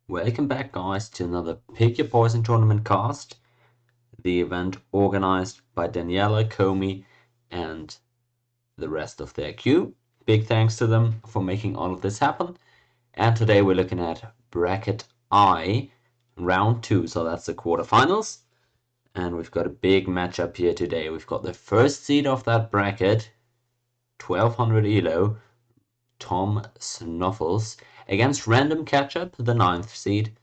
Welcome back, guys, to another Pick Your Poison Tournament cast. The event organized by Daniela, Comey, and the rest of their crew. Big thanks to them for making all of this happen. And today we're looking at Bracket I, Round 2, so that's the quarterfinals. And we've got a big matchup here today. We've got the first seed of that bracket, 1200 ELO, tomsnuffles, against RandomKetchup, the 9th seed,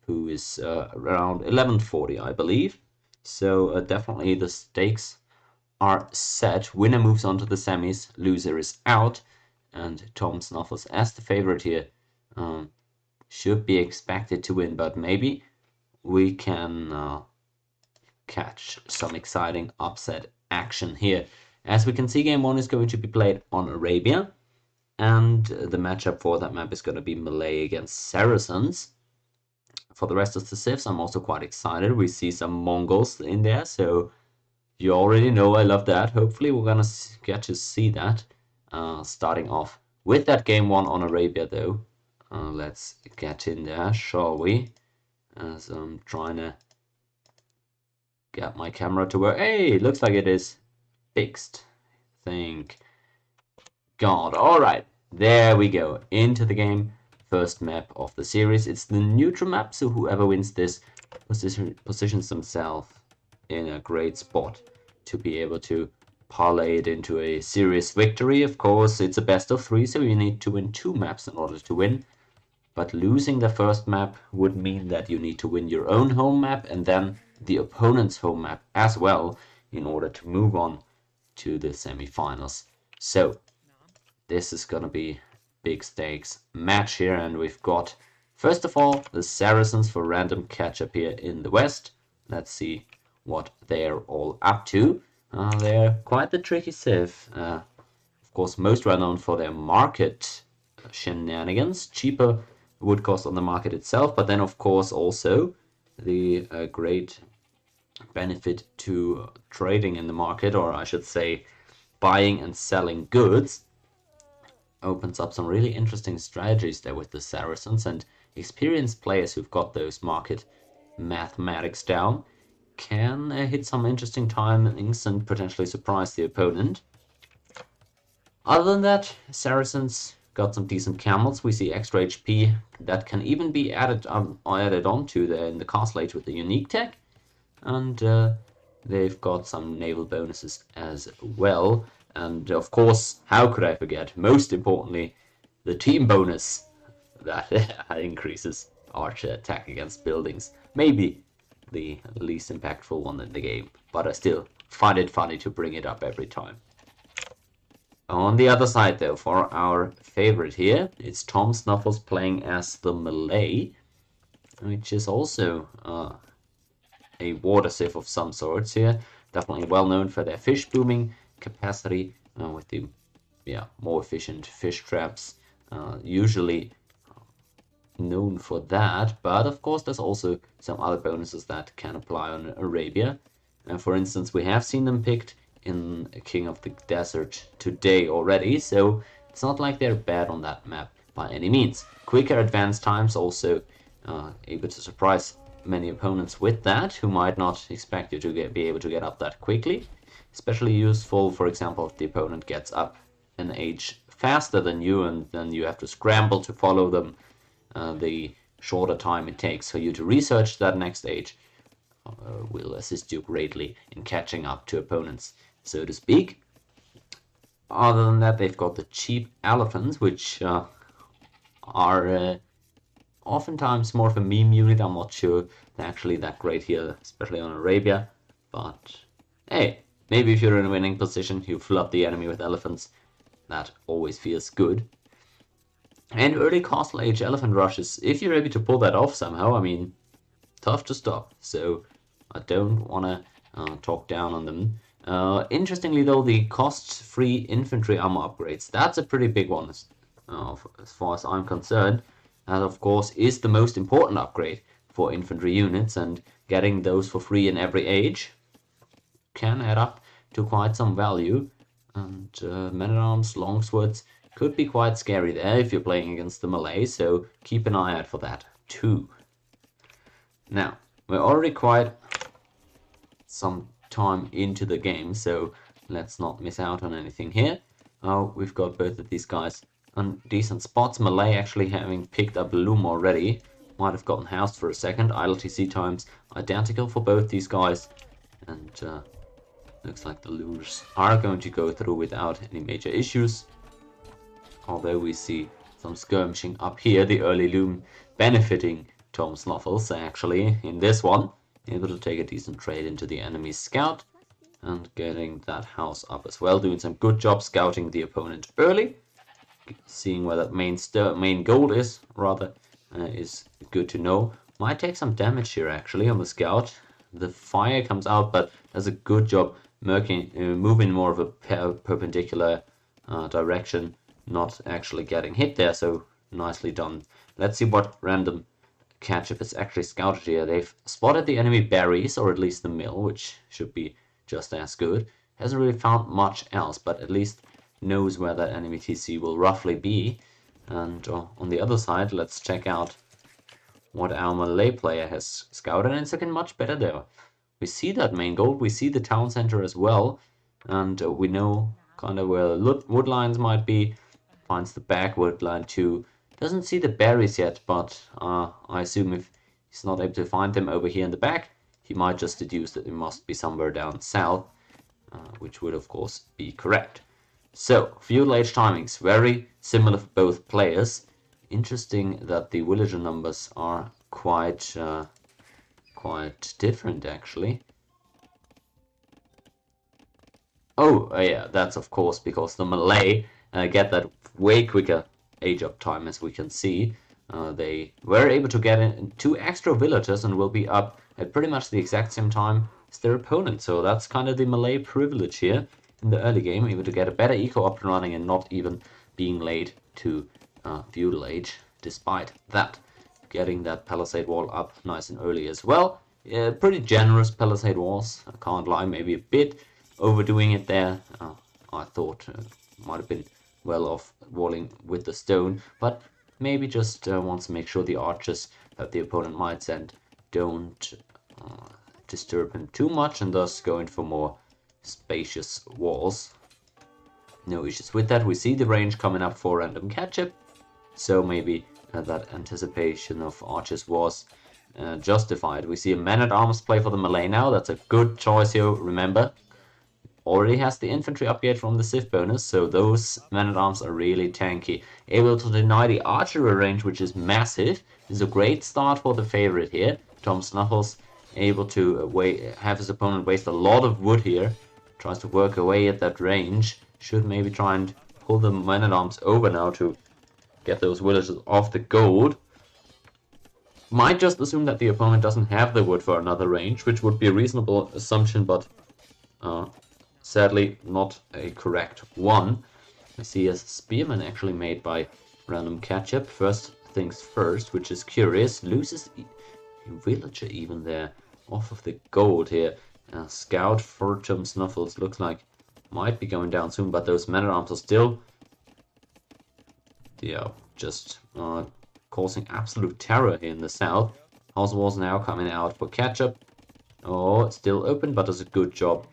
who is around 1140, I believe. So definitely the stakes are set. Winner moves on to the semis, loser is out, and tomsnuffles, as the favorite here, should be expected to win, but maybe we can catch some exciting upset action here. As we can see, game 1 is going to be played on Arabia, and the matchup for that map is going to be Malay against Saracens. For the rest of the civs, I'm also quite excited. We see some Mongols in there, so you already know I love that. Hopefully we're going to get to see that. Starting off with that game 1 on Arabia, though. Let's get in there, shall we? As I'm trying to get my camera to work. Hey, looks like it is fixed. Thank God. Alright, there we go. Into the game. First map of the series. It's the neutral map, so whoever wins this positions themselves in a great spot to be able to parlay it into a serious victory. Of course, it's a best of 3, so you need to win 2 maps in order to win. But losing the first map would mean that you need to win your own home map and then the opponent's home map as well in order to move on to the semifinals. So this is gonna be big stakes match here, and we've got first of all the Saracens for RandomKetchup here in the west. Let's see what they're all up to. They're quite the tricky civ. Of course, most well known for their market shenanigans, cheaper wood cost on the market itself, but then of course also the great benefit to trading in the market, or I should say buying and selling goods. Opens up some really interesting strategies there with the Saracens, and experienced players who've got those market mathematics down can hit some interesting timings and potentially surprise the opponent. Other than that, Saracens got some decent camels. We see extra HP that can even be added onto in the cast late with the unique tech, and they've got some naval bonuses as well. And of course, how could I forget, most importantly, the team bonus that increases archer attack against buildings. Maybe the least impactful one in the game, but I still find it funny to bring it up every time. On the other side, though, for our favorite here, it's tomsnuffles playing as the Malay, which is also a water civ of some sorts here. Definitely well known for their fish booming capacity with the more efficient fish traps, usually known for that, but of course there's also some other bonuses that can apply on Arabia. For instance, we have seen them picked in King of the Desert today already, so it's not like they're bad on that map by any means. Quicker advance times, also able to surprise many opponents with that, who might not expect you to be able to get up that quickly. Especially useful, for example, if the opponent gets up an age faster than you and then you have to scramble to follow them. The shorter time it takes for you to research that next age will assist you greatly in catching up to opponents, so to speak. Other than that, they've got the cheap elephants, which are oftentimes more of a meme unit. I'm not sure they're actually that great here, especially on Arabia, but hey, maybe if you're in a winning position, you flood the enemy with elephants. That always feels good. And early Castle Age elephant rushes, if you're able to pull that off somehow, I mean, tough to stop. So I don't want to talk down on them. Interestingly, though, the cost-free infantry armor upgrades, that's a pretty big one as far as I'm concerned. That, of course, is the most important upgrade for infantry units, and getting those for free in every age can add up to quite some value. And men-at-arms, longswords could be quite scary there if you're playing against the Malay, so keep an eye out for that too. Now, we're already quite some time into the game, so let's not miss out on anything here. We've got both of these guys on decent spots. Malay actually having picked up Loom already. Might have gotten housed for a second. Idle TC times identical for both these guys. And looks like the Looms are going to go through without any major issues. Although we see some skirmishing up here. The early Loom benefiting tomsnuffles actually in this one. Able to take a decent trade into the enemy scout. And getting that house up as well. Doing some good job scouting the opponent early. Seeing where that main goal is, rather, is good to know. Might take some damage here actually on the scout. The fire comes out, but does a good job moving more of a perpendicular direction, not actually getting hit there, so nicely done. Let's see what RandomKetchup is actually scouted here. They've spotted the enemy berries, or at least the mill, which should be just as good. Hasn't really found much else, but at least knows where that enemy TC will roughly be. And on the other side, let's check out what our Malay player has scouted, and it's looking much better there. We see that main goal, we see the town center as well, and we know kind of where the wood lines might be. Finds the back wood line too. Doesn't see the berries yet, but I assume if he's not able to find them over here in the back, he might just deduce that they must be somewhere down south, which would of course be correct. So, fuel age timings, very similar for both players. Interesting that the villager numbers are quite different actually. Oh, yeah, that's of course because the Malay get that way quicker age up time, as we can see. They were able to get in 2 extra villagers and will be up at pretty much the exact same time as their opponent. So that's kind of the Malay privilege here in the early game, able to get a better eco up and running and not even being late to feudal age. Despite that, getting that palisade wall up nice and early as well. Pretty generous palisade walls, I can't lie, maybe a bit overdoing it there. I thought might have been well off walling with the stone, but maybe just wants to make sure the archers that the opponent might send don't disturb him too much, and thus going for more spacious walls. No issues with that. We see the range coming up for RandomKetchup, so maybe that anticipation of archers was justified. We see a man-at-arms play for the Malay now. That's a good choice here, remember. Already has the infantry upgrade from the Civ bonus, so those men-at-arms are really tanky. Able to deny the archery range, which is massive. This is a great start for the favorite here. tomsnuffles able to have his opponent waste a lot of wood here. Tries to work away at that range. Should maybe try and pull the men-at-arms over now to get those villagers off the gold. Might just assume that the opponent doesn't have the wood for another range, which would be a reasonable assumption, but sadly not a correct one. I see a spearman actually made by RandomKetchup. First things first, which is curious. Loses a villager even there off of the gold here. Scout for tomsnuffles looks like might be going down soon, but those men-at-arms are still just causing absolute terror here in the south. House walls now coming out for Ketchup. Oh, it's still open, but does a good job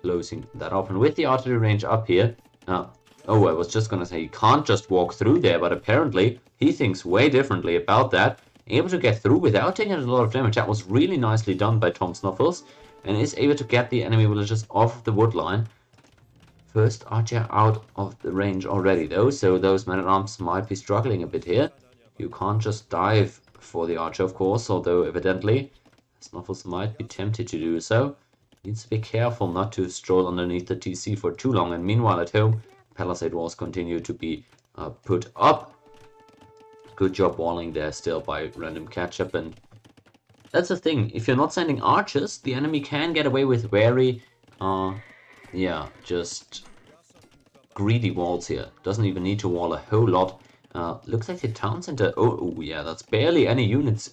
closing that up. And with the artillery range up here, I was just gonna say he can't just walk through there, but apparently he thinks way differently about that. Able to get through without taking a lot of damage. That was really nicely done by tomsnuffles, and is able to get the enemy villagers off the wood line. First archer out of the range already though, so those men-at-arms might be struggling a bit here. You can't just dive for the archer, of course, although evidently Snuffles might be tempted to do so. Needs to be careful not to stroll underneath the TC for too long, and meanwhile at home, palisade walls continue to be put up. Good job walling there still by RandomKetchup, and that's the thing, if you're not sending archers, the enemy can get away with very, just greedy walls here. Doesn't even need to wall a whole lot. Looks like the town center, yeah, that's barely any units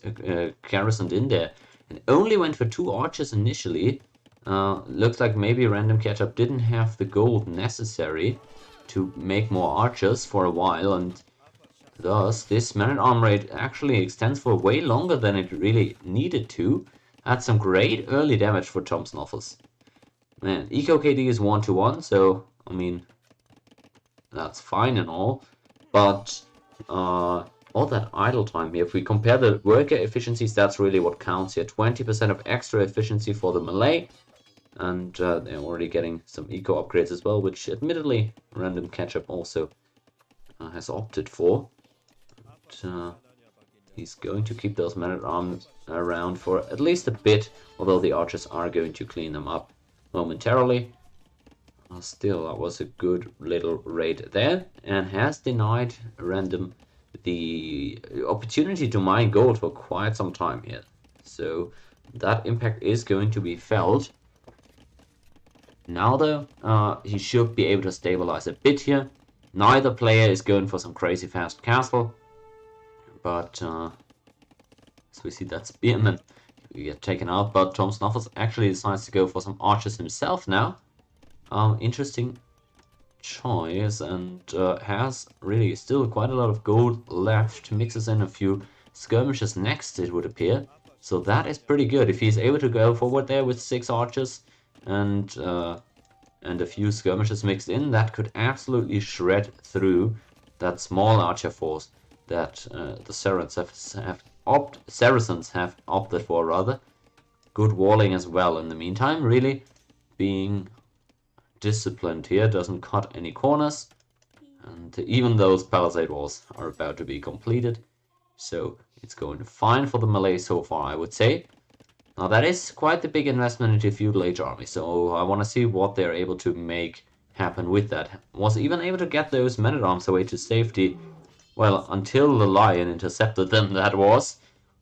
garrisoned in there. And only went for 2 archers initially. Looks like maybe RandomKetchup didn't have the gold necessary to make more archers for a while, and Thus, this man-at-arm rate actually extends for way longer than it really needed to. That's some great early damage for tomsnuffles. Man, Eco KD is 1-1, so, I mean, that's fine and all. But, all that idle time here, if we compare the worker efficiencies, that's really what counts here. 20% of extra efficiency for the melee. And they're already getting some eco upgrades as well, which admittedly RandomKetchup also has opted for. But, he's going to keep those men-at-arms around for at least a bit, although the archers are going to clean them up momentarily. Still, that was a good little raid there, and has denied Random the opportunity to mine gold for quite some time here. So that impact is going to be felt. Now though, he should be able to stabilize a bit here. Neither player is going for some crazy fast castle, but so we see that spearman get taken out, but tomsnuffles actually decides to go for some archers himself now. Interesting choice, and has really still quite a lot of gold left. Mixes in a few skirmishes next, it would appear. So that is pretty good. If he's able to go forward there with 6 archers and a few skirmishes mixed in, that could absolutely shred through that small archer force that the Saracens have opted for, rather. Good walling as well in the meantime, really being disciplined here, doesn't cut any corners, and even those palisade walls are about to be completed, so it's going fine for the melee so far, I would say. Now that is quite the big investment into feudal age army, so I want to see what they're able to make happen with that. Was even able to get those men-at-arms away to safety, well, until the lion intercepted them, that was.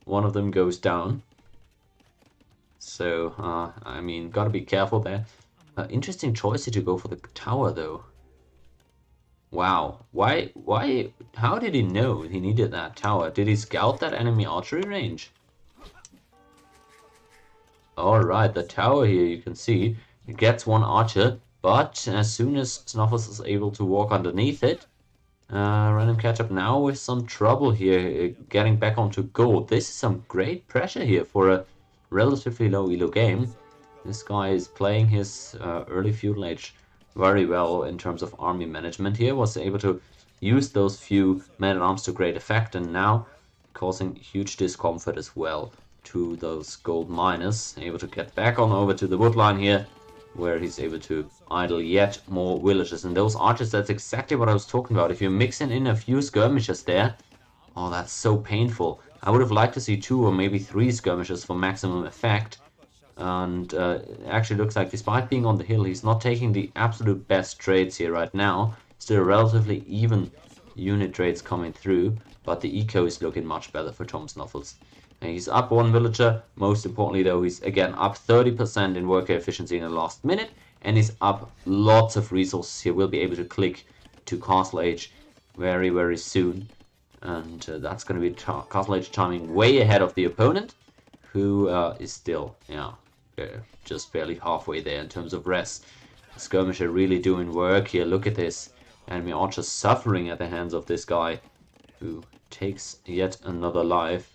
One of them goes down. So, I mean, gotta be careful there. Interesting choice here to go for the tower, though. Wow. Why, how did he know he needed that tower? Did he scout that enemy archery range? Alright, the tower here, you can see, it gets 1 archer, but as soon as Snuffles is able to walk underneath it, RandomKetchup now with some trouble here, getting back onto gold. This is some great pressure here for a relatively low elo game. This guy is playing his early feudal age very well in terms of army management here. Was able to use those few men-at-arms to great effect, and now causing huge discomfort as well to those gold miners. Able to get back on over to the woodline here, where he's able to idle yet more villages. And those archers, that's exactly what I was talking about. If you're mixing in a few skirmishes there, oh, that's so painful. I would have liked to see 2 or maybe 3 skirmishes for maximum effect. And it actually looks like, despite being on the hill, he's not taking the absolute best trades here right now. Still relatively even unit trades coming through, but the eco is looking much better for tomsnuffles. He's up 1 villager. Most importantly, though, he's again up 30% in worker efficiency in the last minute, and he's up lots of resources. He will be able to click to Castle Age very, very soon, and that's going to be Castle Age timing way ahead of the opponent, who is still, just barely halfway there in terms of rest. The skirmisher really doing work here. Look at this. Enemy archer suffering at the hands of this guy, who takes yet another life.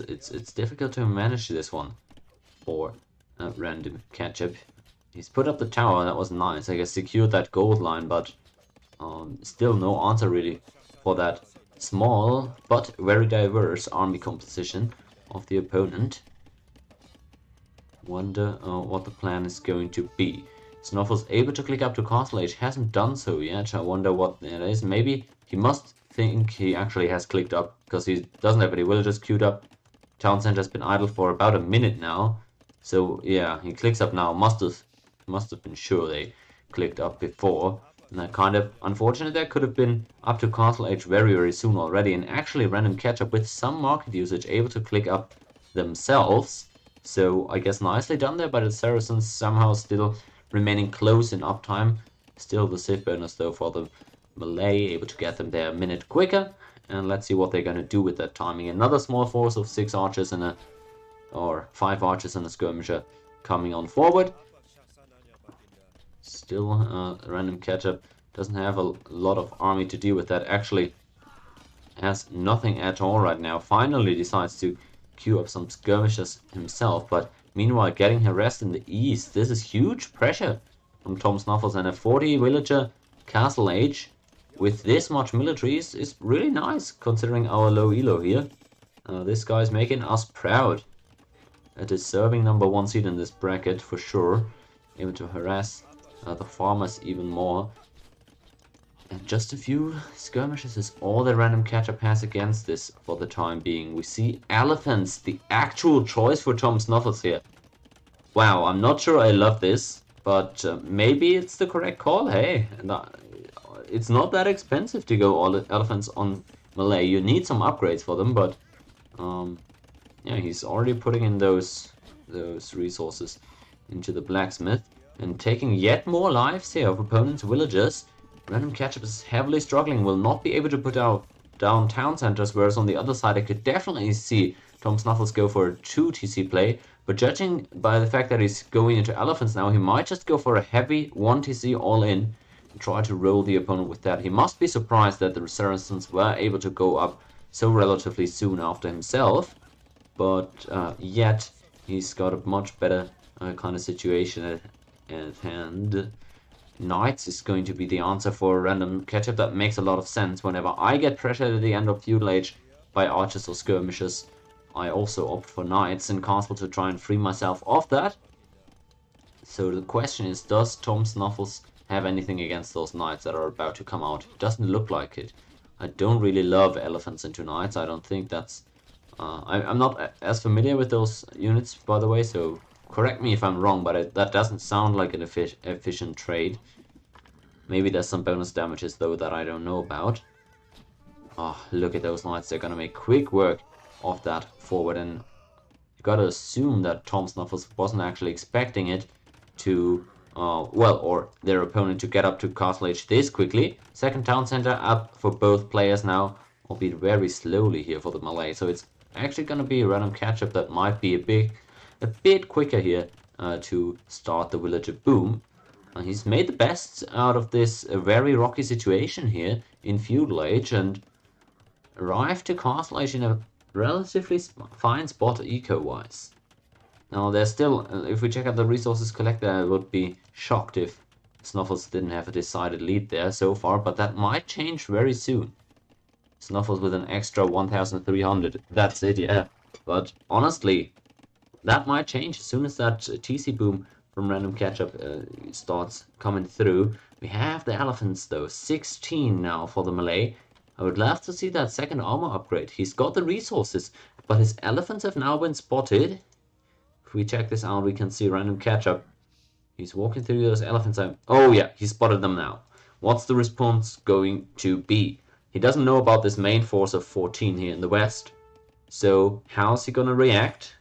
It's difficult to manage this one for RandomKetchup. He's put up the tower, that was nice. I guess secured that gold line, but still no answer really for that small but very diverse army composition of the opponent. Wonder what the plan is going to be. Snuffles able to click up to Castle Age, hasn't done so yet. I wonder what that is. Maybe he must think he actually has clicked up, because he doesn't have any villagers queued up. Town center has been idle for about a minute now, so yeah, he clicks up now. Must have been sure they clicked up before. And that kind of unfortunate. That could have been up to Castle Age very, very soon already. And actually, RandomKetchup with some market usage able to click up themselves. So I guess nicely done there by the Saracens, somehow still remaining close in uptime. Still the Civ bonus though for the melee, able to get them there a minute quicker. And let's see what they're going to do with that timing. Another small force of 6 archers and or 5 archers and a skirmisher coming on forward. Still, RandomKetchup doesn't have a lot of army to deal with that. Actually, has nothing at all right now. Finally decides to queue up some skirmishes himself, but meanwhile getting harassed in the east. This is huge pressure from tomsnuffles, and a 40 villager castle age with this much military is really nice considering our low elo here. This guy's making us proud. A deserving #1 seed in this bracket for sure. Able to harass the farmers even more. And just a few skirmishes is all that RandomKetchup has against this for the time being. We see elephants, the actual choice for tomsnuffles here. Wow, I'm not sure I love this, but maybe it's the correct call. Hey, it's not that expensive to go all elephants on Malay. You need some upgrades for them, but yeah, he's already putting in those resources into the blacksmith and taking yet more lives here of opponents' villagers. RandomKetchup is heavily struggling, will not be able to put out down town centers, whereas on the other side I could definitely see tomsnuffles go for a 2 TC play, but judging by the fact that he's going into elephants now, he might just go for a heavy 1 TC all in and try to roll the opponent with that. He must be surprised that the Saracens were able to go up so relatively soon after himself, but yet he's got a much better kind of situation at hand. Knights is going to be the answer for RandomKetchup. That makes a lot of sense. Whenever I get pressured at the end of feudal age by archers or skirmishers, I also opt for knights in castle to try and free myself of that. So the question is, does tomsnuffles have anything against those knights that are about to come out? It doesn't look like it. I don't really love elephants into knights. I don't think that's... I'm not as familiar with those units, by the way, so correct me if I'm wrong, but that doesn't sound like an efficient trade. Maybe there's some bonus damages, though, that I don't know about. Oh, look at those knights. They're gonna make quick work of that forward, and you gotta assume that tomsnuffles wasn't actually expecting it to, well, or their opponent to get up to castle age this quickly. Second town center up for both players now, albeit very slowly here for the Malay, so it's actually gonna be a RandomKetchup that might be a bit quicker here to start the villager boom. He's made the best out of this very rocky situation here in feudal age and arrived to castle age in a relatively fine spot eco-wise. Now there's still, if we check out the resources collected, I would be shocked if Snuffles didn't have a decided lead there so far, but that might change very soon. Snuffles with an extra 1,300, that's it, yeah. But honestly, that might change as soon as that TC boom from RandomKetchup starts coming through. We have the elephants though, 16 now for the Malay. I would love to see that second armor upgrade. He's got the resources, but his elephants have now been spotted. If we check this out, we can see RandomKetchup. He's walking through those elephants. Oh yeah, he spotted them now. What's the response going to be? He doesn't know about this main force of 14 here in the west. So how's he gonna react?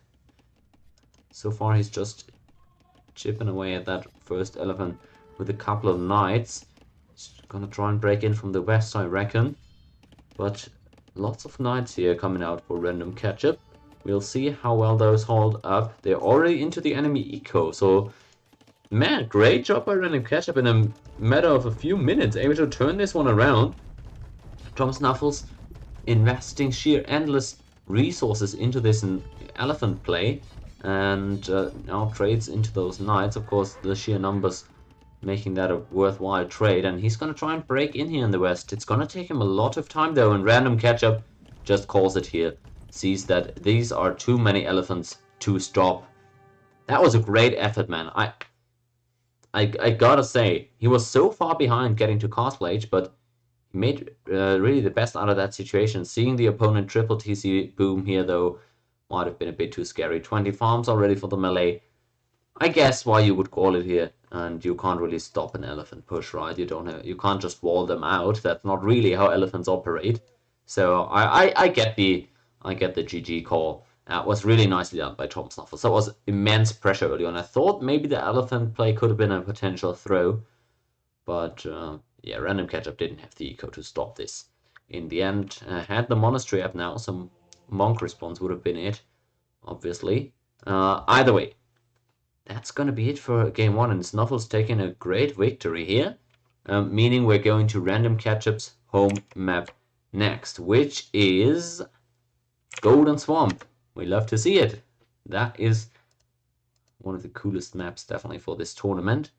So far he's just chipping away at that first elephant with a couple of knights. He's gonna try and break in from the west, I reckon. But lots of knights here coming out for RandomKetchup. We'll see how well those hold up. They're already into the enemy eco, so man, great job by RandomKetchup in a matter of a few minutes, able to turn this one around. tomsnuffles investing sheer endless resources into this elephant play, and now trades into those knights. Of course, the sheer numbers making that a worthwhile trade, and he's gonna try and break in here in the west. It's gonna take him a lot of time though, and RandomKetchup just calls it here. Sees that these are too many elephants to stop. That was a great effort, man. I gotta say, he was so far behind getting to castle age, but he made really the best out of that situation. Seeing the opponent triple TC boom here though might have been a bit too scary. 20 farms already for the Malay. I guess why you would call it here, and you can't really stop an elephant push, right? You can't just wall them out. That's not really how elephants operate. So I get the GG call. That was really nicely done by tomsnuffles. That was immense pressure early on. I thought maybe the elephant play could have been a potential throw, but yeah, RandomKetchup didn't have the eco to stop this. In the end, had the monastery up now, some monk response would have been it, obviously. Either way, that's gonna be it for game one, and Snuffles taking a great victory here, meaning we're going to RandomKetchup's home map next, which is Golden Swamp. We love to see it. That is one of the coolest maps definitely for this tournament.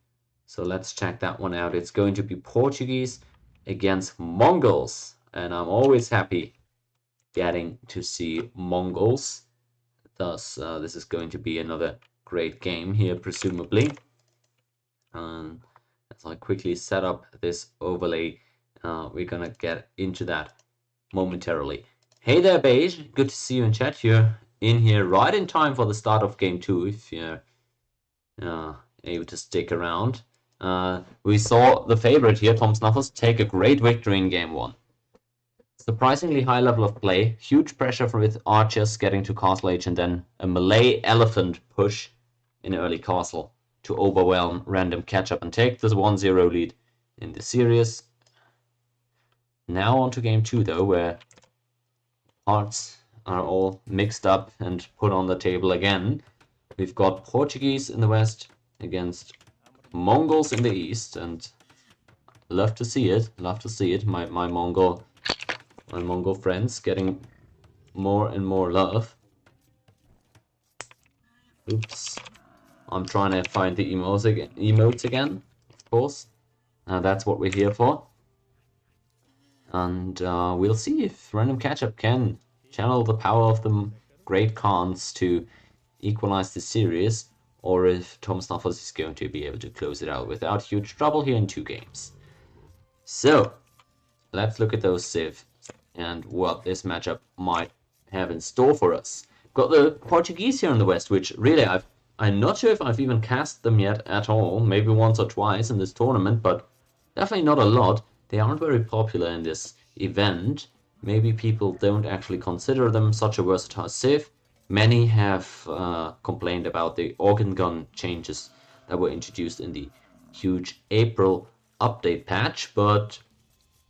So let's check that one out. It's going to be Portuguese against Mongols. And I'm always happy getting to see Mongols. Thus, this is going to be another great game here, presumably. As I quickly set up this overlay, we're gonna get into that momentarily. Hey there, Beige. Good to see you in chat. You're in here right in time for the start of Game 2, if you're able to stick around. We saw the favorite here, tomsnuffles, take a great victory in Game 1. Surprisingly high level of play, huge pressure with archers getting to Castle Age, and then a melee elephant push in early castle to overwhelm RandomKetchup and take this 1-0 lead in the series. Now on to Game 2 though, where parts are all mixed up and put on the table again. We've got Portuguese in the west against Mongols in the east, and love to see it. My Mongol friends getting more and more love. Oops. I'm trying to find the emotes again, of course. That's what we're here for. And we'll see if RandomKetchup can channel the power of the great Khans to equalize the series, or if tomsnuffles is going to be able to close it out without huge trouble here in 2 games. So, let's look at those civs and what this matchup might have in store for us. Got the Portuguese here in the west, which really I'm not sure if I've even cast them yet at all, maybe once or twice in this tournament, but definitely not a lot. They aren't very popular in this event. Maybe people don't actually consider them such a versatile civ. Many have complained about the organ gun changes that were introduced in the huge April update patch, but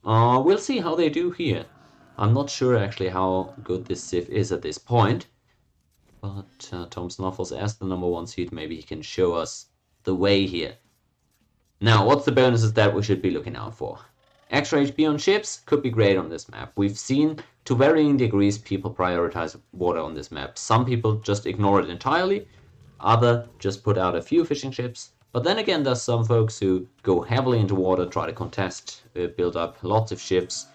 we'll see how they do here. I'm not sure actually how good this civ is at this point, but tomsnuffles as the #1 seed, maybe he can show us the way here. Now, what's the bonuses that we should be looking out for? Extra HP on ships could be great on this map. We've seen to varying degrees people prioritize water on this map. Some people just ignore it entirely, other just put out a few fishing ships. But then again, there's some folks who go heavily into water, try to contest, build up lots of ships,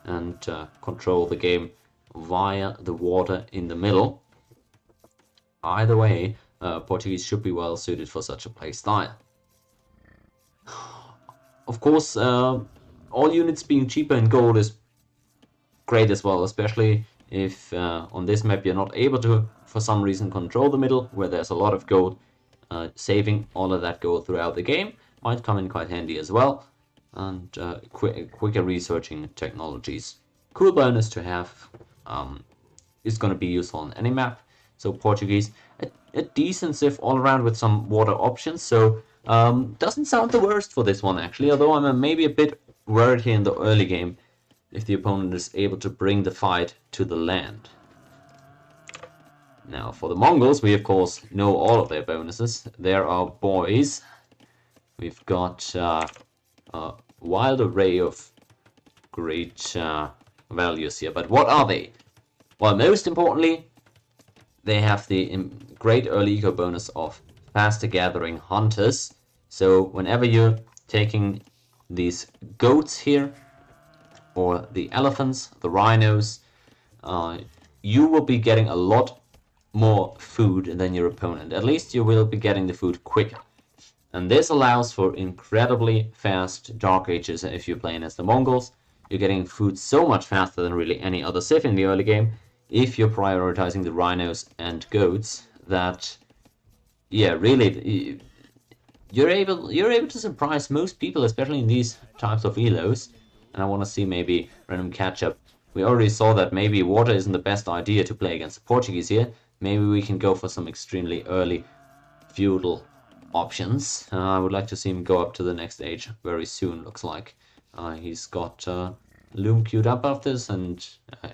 and control the game via the water in the middle. Either way, Portuguese should be well suited for such a play style. Of course, all units being cheaper in gold is great as well, especially if on this map you're not able to, for some reason, control the middle, where there's a lot of gold. Saving all of that gold throughout the game might come in quite handy as well, and quicker researching technologies. Cool bonus to have, is going to be useful on any map. So Portuguese, a decent civ all around with some water options, so doesn't sound the worst for this one actually, although I'm maybe a bit worried here in the early game if the opponent is able to bring the fight to the land. Now for the Mongols, we of course know all of their bonuses. There are boys. We've got a wild array of great values here, but what are they? Well, most importantly, they have the great early eco bonus of faster gathering hunters. So whenever you're taking these goats here, or the elephants, the rhinos, you will be getting a lot more food than your opponent. At least you will be getting the food quicker. And this allows for incredibly fast Dark Ages if you're playing as the Mongols. You're getting food so much faster than really any other civ in the early game if you're prioritizing the rhinos and goats. That, yeah, really, you're able to surprise most people, especially in these types of elos. And I want to see maybe RandomKetchup. We already saw that maybe water isn't the best idea to play against the Portuguese here. Maybe we can go for some extremely early feudal options. I would like to see him go up to the next age very soon, looks like. He's got Loom queued up after this and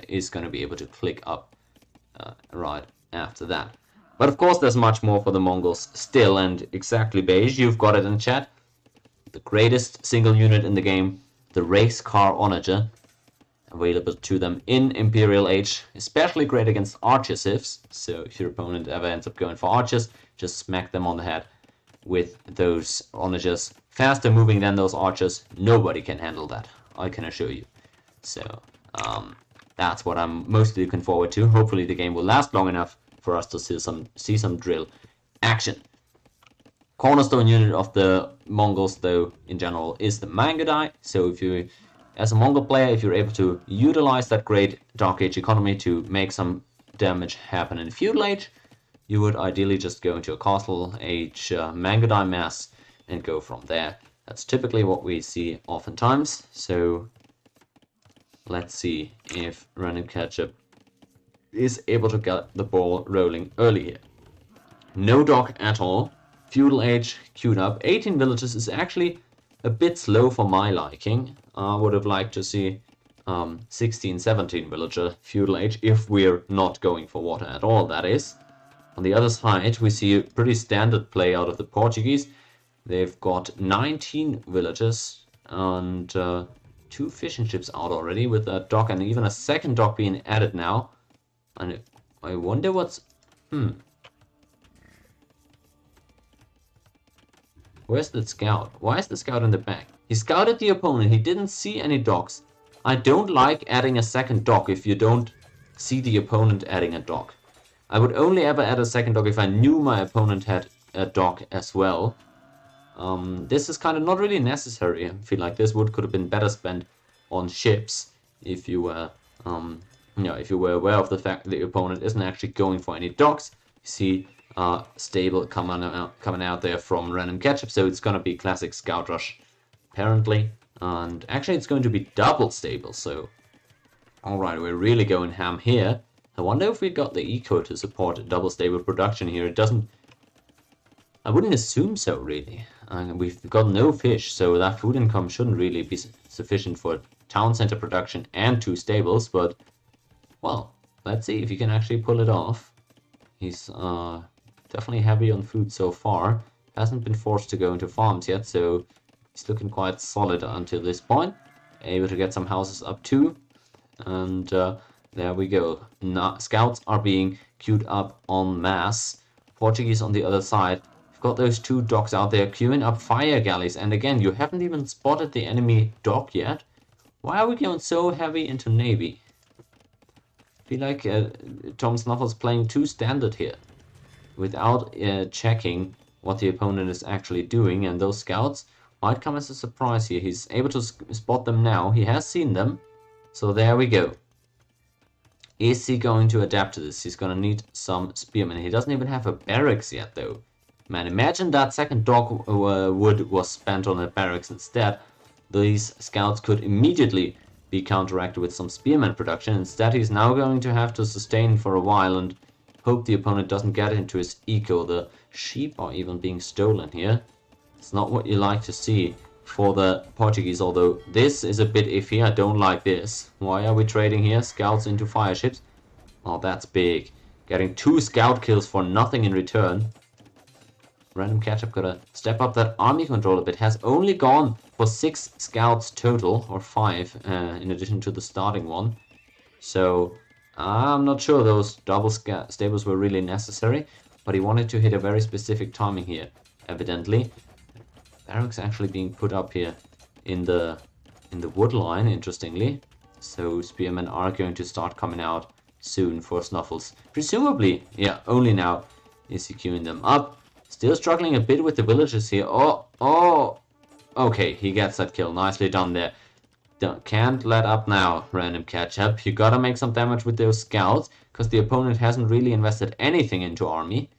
is going to be able to click up right after that. But of course there's much more for the Mongols still, and exactly, Beige, you've got it in chat. The greatest single unit in the game, the race car onager. available to them in Imperial Age, especially great against archer civs. So if your opponent ever ends up going for archers, just smack them on the head with those onagers. Faster moving than those archers, nobody can handle that, I can assure you. So that's what I'm mostly looking forward to. Hopefully the game will last long enough for us to see some drill action. Cornerstone unit of the Mongols, though, in general, is the Mangudai. So if you, as a Mongol player, if you're able to utilize that great Dark Age economy to make some damage happen in the Feudal Age, you would ideally just go into a Castle Age Mangudai mass and go from there. That's typically what we see oftentimes. So let's see if RandomKetchup is able to get the ball rolling early here. No dock at all. Feudal Age queued up. 18 villages is actually a bit slow for my liking. I would have liked to see 16, 17 villager Feudal Age, if we're not going for water at all, that is. On the other side, we see a pretty standard play out of the Portuguese. They've got 19 villagers and 2 fishing ships out already, with a dock and even a second dock being added now. And I wonder what's... Where's the scout? Why is the scout in the back? He scouted the opponent. He didn't see any docks. I don't like adding a second dock if you don't see the opponent adding a dock. I would only ever add a second dock if I knew my opponent had a dock as well. This is kind of not really necessary. I feel like this wood could have been better spent on ships if you were, if you were aware of the fact that the opponent isn't actually going for any docks. You see stable coming out there from RandomKetchup, so it's gonna be classic scout rush apparently, and actually it's going to be double stable. So alright, we're really going ham here. I wonder if we got the eco to support double stable production here. It doesn't, I wouldn't assume so really. We've got no fish, so that food income shouldn't really be sufficient for town center production and 2 stables, but well, let's see if he can actually pull it off. He's definitely heavy on food so far. Hasn't been forced to go into farms yet, so he's looking quite solid until this point. Able to get some houses up too. And there we go. Scouts are being queued up en masse. Portuguese on the other side. We've got those 2 docks out there queuing up fire galleys. And again, you haven't even spotted the enemy dock yet. Why are we going so heavy into navy? I feel like tomsnuffles playing too standard here, without checking what the opponent is actually doing, and those scouts might come as a surprise here. He's able to spot them now. He has seen them, so there we go. Is he going to adapt to this? He's going to need some spearmen. He doesn't even have a barracks yet, though. Man, imagine that second dock wood was spent on a barracks instead. These scouts could immediately be counteracted with some spearman production. Instead, he's now going to have to sustain for a while and hope the opponent doesn't get into his eco. The sheep are even being stolen here. It's not what you like to see for the Portuguese, although this is a bit iffy. I don't like this. Why are we trading here? Scouts into fire ships. Oh, that's big. Getting 2 scout kills for nothing in return. RandomKetchup gotta step up that army control a bit. Has only gone for 6 scouts total, or 5 in addition to the starting one. So I'm not sure those double stables were really necessary, but he wanted to hit a very specific timing here, evidently. Barracks actually being put up here in the wood line, interestingly. So spearmen are going to start coming out soon for Snuffles. Presumably, yeah, only now is he queuing them up. Still struggling a bit with the villagers here. Oh, okay, he gets that kill. Nicely done there. Can't let up now, RandomKetchup. You gotta make some damage with those scouts, because the opponent hasn't really invested anything into army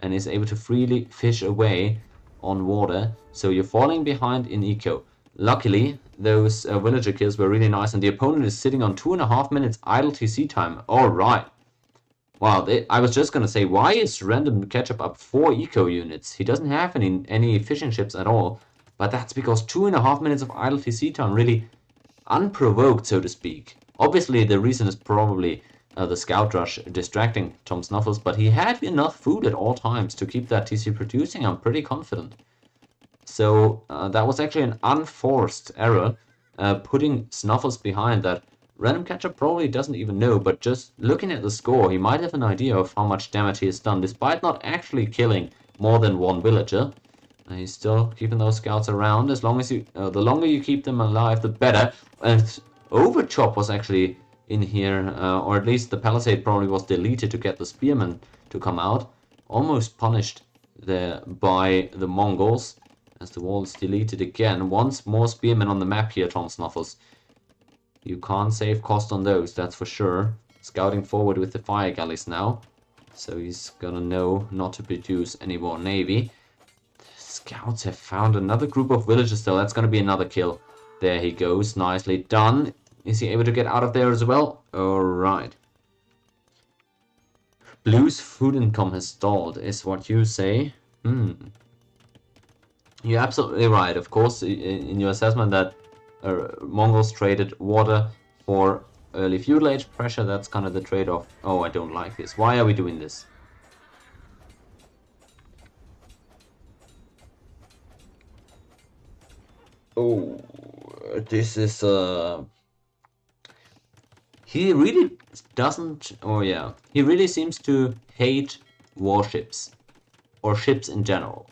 and is able to freely fish away on water. So you're falling behind in eco. Luckily, those villager kills were really nice, and the opponent is sitting on 2.5 minutes idle TC time. Alright. Wow, I was just gonna say, why is RandomKetchup up 4 eco units? He doesn't have any fishing ships at all, but that's because 2.5 minutes of idle TC time, really unprovoked, so to speak. Obviously, the reason is probably the scout rush distracting tomsnuffles, but he had enough food at all times to keep that TC producing, I'm pretty confident. So that was actually an unforced error, putting Snuffles behind that RandomKetchup probably doesn't even know, but just looking at the score, he might have an idea of how much damage he has done, despite not actually killing more than one villager. He's still keeping those scouts around. As long as you, the longer you keep them alive, the better. And Overchop was actually in here, or at least the palisade probably was deleted to get the spearmen to come out. Almost punished there by the Mongols, as the wall is deleted again. Once more spearmen on the map here, tomsnuffles. You can't save cost on those, that's for sure. Scouting forward with the fire galleys now, so he's gonna know not to produce any more navy. Scouts have found another group of villagers though. That's gonna be another kill. There he goes, nicely done. Is he able to get out of there as well? Alright. Blue's food income has stalled, is what you say. You're absolutely right, of course, in your assessment that Mongols traded water for early feudal age pressure. That's kind of the trade-off. Oh, I don't like this. Why are we doing this? Oh, this is he really doesn't, oh yeah, he really seems to hate warships or ships in general.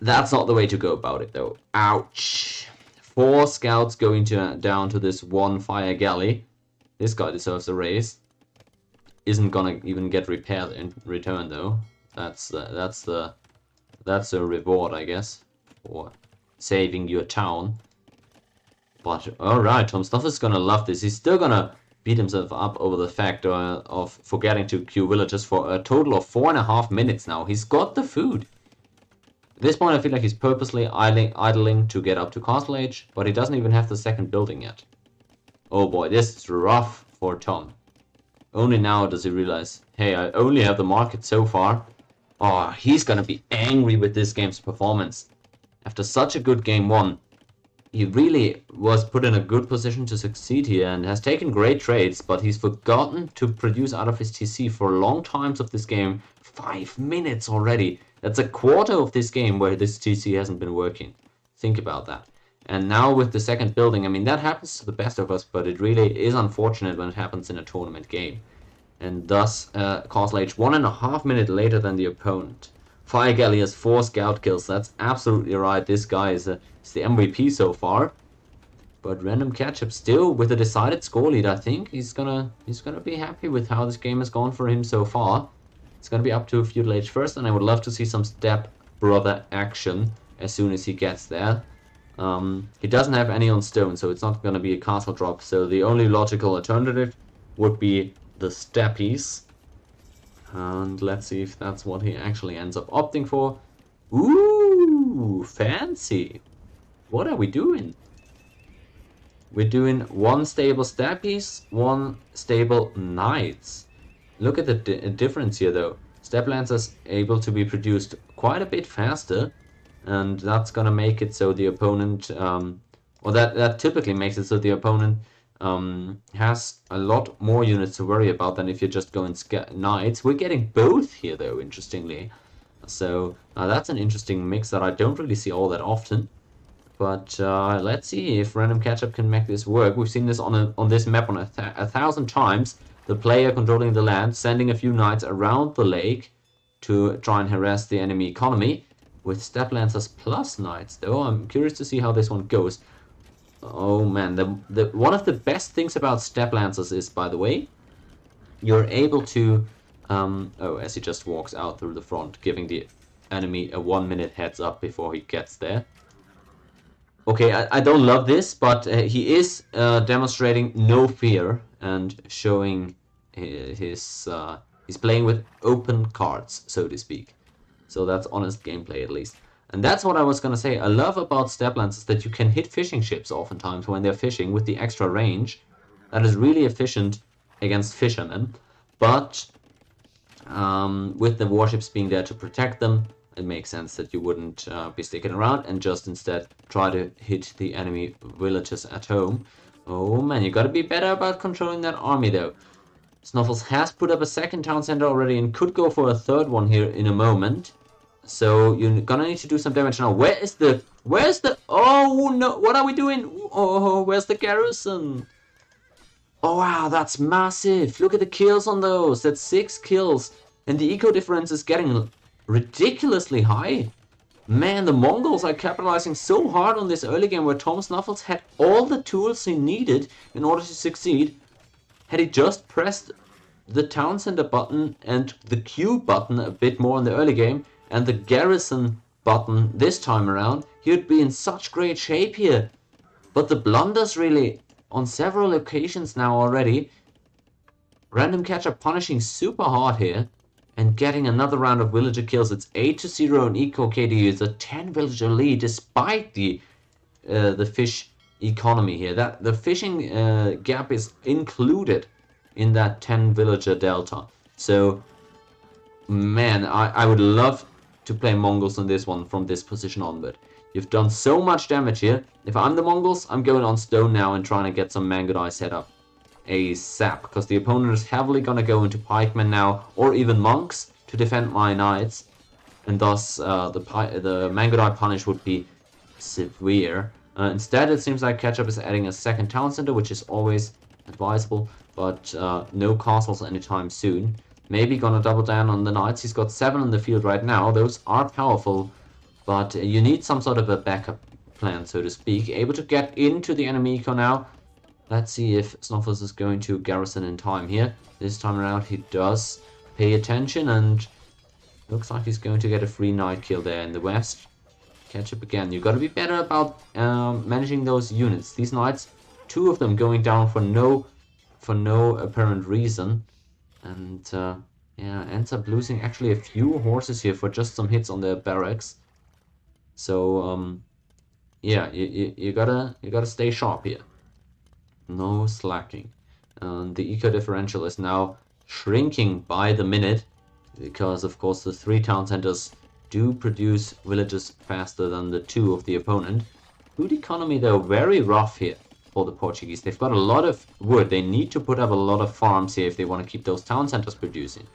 That's not the way to go about it though. Ouch. 4 scouts going down to this 1 fire galley. This guy deserves a raise. Isn't gonna even get repaired in return though. That's a reward, I guess, for saving your town. But alright, tomsnuffles is gonna love this. He's still gonna beat himself up over the fact of forgetting to queue villagers for a total of 4.5 minutes now. He's got the food. At this point I feel like he's purposely idling to get up to castle age, but he doesn't even have the second building yet. Oh boy, this is rough for Tom. Only now does he realize, hey, I only have the market so far. Oh, he's gonna be angry with this game's performance. After such a good game 1, he really was put in a good position to succeed here and has taken great trades, but he's forgotten to produce out of his TC for long times of this game. 5 minutes already. That's a quarter of this game where this TC hasn't been working. Think about that. And now with the second building, I mean, that happens to the best of us, but it really is unfortunate when it happens in a tournament game. And thus, castle age 1.5 minutes later than the opponent. Fire Galley has 4 scout kills. That's absolutely right. This guy is the MVP so far. But RandomKetchup still with a decided score lead. I think he's gonna be happy with how this game has gone for him so far. It's gonna be up to feudal age first, and I would love to see some step brother action as soon as he gets there. He doesn't have any on stone, so it's not gonna be a castle drop. So the only logical alternative would be the steppies. And let's see if that's what he actually ends up opting for. Ooh, fancy. What are we doing? We're doing 1 stable steppies, 1 stable knights. Look at the difference here though. Step lancers able to be produced quite a bit faster, and that's gonna make it so the opponent, or that typically makes it so the opponent has a lot more units to worry about than if you're just going knights. We're getting both here though, interestingly. So that's an interesting mix that I don't really see all that often. But let's see if RandomKetchup can make this work. We've seen this on this map on 1,000 times. The player controlling the land, sending a few knights around the lake to try and harass the enemy economy. With step lancers plus knights though, I'm curious to see how this one goes. Oh man, one of the best things about step lancers is, by the way, you're able to, as he just walks out through the front, giving the enemy a 1-minute heads up before he gets there. Okay, I don't love this, but he is demonstrating no fear and showing he's playing with open cards, so to speak. So that's honest gameplay at least. And that's what I was gonna say. I love about step lancers that you can hit fishing ships oftentimes when they're fishing with the extra range. That is really efficient against fishermen. But with the warships being there to protect them, it makes sense that you wouldn't be sticking around and just instead try to hit the enemy villages at home. Oh man, you gotta be better about controlling that army though. Snuffles has put up a 2nd town center already and could go for a 3rd one here in a moment. So you're gonna need to do some damage now. Where's the, oh no, what are we doing? Oh, where's the garrison? Oh wow, that's massive. Look at the kills on those. That's 6 kills. And the eco difference is getting ridiculously high. Man, the Mongols are capitalizing so hard on this early game where tomsnuffles had all the tools he needed in order to succeed. Had he just pressed the town center button and the Q button a bit more in the early game and the garrison button this time around, he would be in such great shape here. But the blunders really, on several occasions now already, RandomKetchup punishing super hard here and getting another round of villager kills. It's 8-0 in eco KD. It's a 10 villager lead despite the fish economy here. That the fishing gap is included in that 10 villager delta. So man, I would love to play Mongols on this one from this position onward. You've done so much damage here. If I'm the Mongols, I'm going on stone now and trying to get some Mangodai set up ASAP, because the opponent is heavily going to go into pikemen now, or even monks, to defend my knights, and thus the Mangodai punish would be severe. Instead, it seems like Ketchup is adding a second town center, which is always advisable, but no castles anytime soon. Maybe gonna double down on the knights. He's got 7 in the field right now. Those are powerful, but you need some sort of a backup plan, so to speak. Able to get into the enemy eco now. Let's see if Snuffles is going to garrison in time here. This time around he does pay attention, and looks like he's going to get a free knight kill there in the west. Ketchup again. You've got to be better about managing those units. These knights, 2 of them going down for no apparent reason. And yeah, ends up losing actually a few horses here for just some hits on their barracks. So yeah, you gotta stay sharp here. No slacking. The eco differential is now shrinking by the minute, because of course the 3 town centers do produce villages faster than the 2 of the opponent. Food economy though very rough here for the Portuguese. They've got a lot of wood. They need to put up a lot of farms here if they want to keep those town centers producing.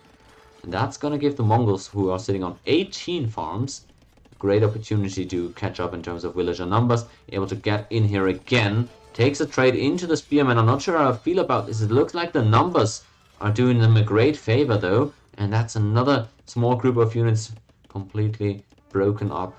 And that's going to give the Mongols, who are sitting on 18 farms, a great opportunity to catch up in terms of villager numbers. Able to get in here again. Takes a trade into the spearmen. I'm not sure how I feel about this. It looks like the numbers are doing them a great favor though. And that's another small group of units completely broken up.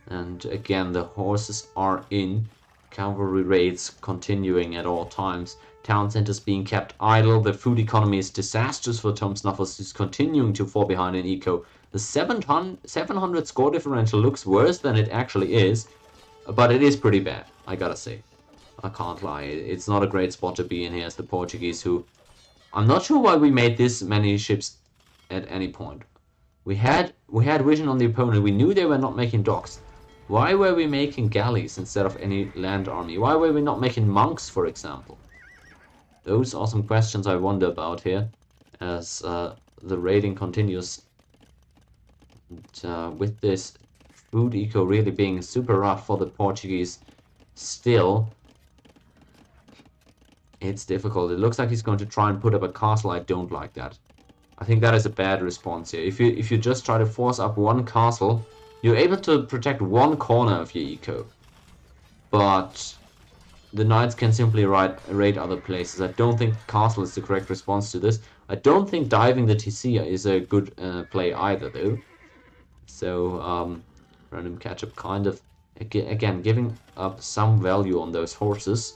And again, the horses are in. Cavalry raids continuing at all times. Town centers being kept idle. The food economy is disastrous for tomsnuffles, who's continuing to fall behind in eco. The 700 score differential looks worse than it actually is, but it is pretty bad, I gotta say. I can't lie. It's not a great spot to be in here as the Portuguese, who... I'm not sure why we made this many ships at any point. We had vision on the opponent. We knew they were not making docks. Why were we making galleys instead of any land army? Why were we not making monks, for example? Those are some questions I wonder about here, as the raiding continues. And, with this food eco really being super rough for the Portuguese still, it's difficult. It looks like he's going to try and put up a castle. I don't like that. I think that is a bad response here. If you just try to force up one castle, you're able to protect one corner of your eco, but the knights can simply raid other places. I don't think castle is the correct response to this. I don't think diving the TC is a good play either, though. So RandomKetchup kind of again giving up some value on those horses,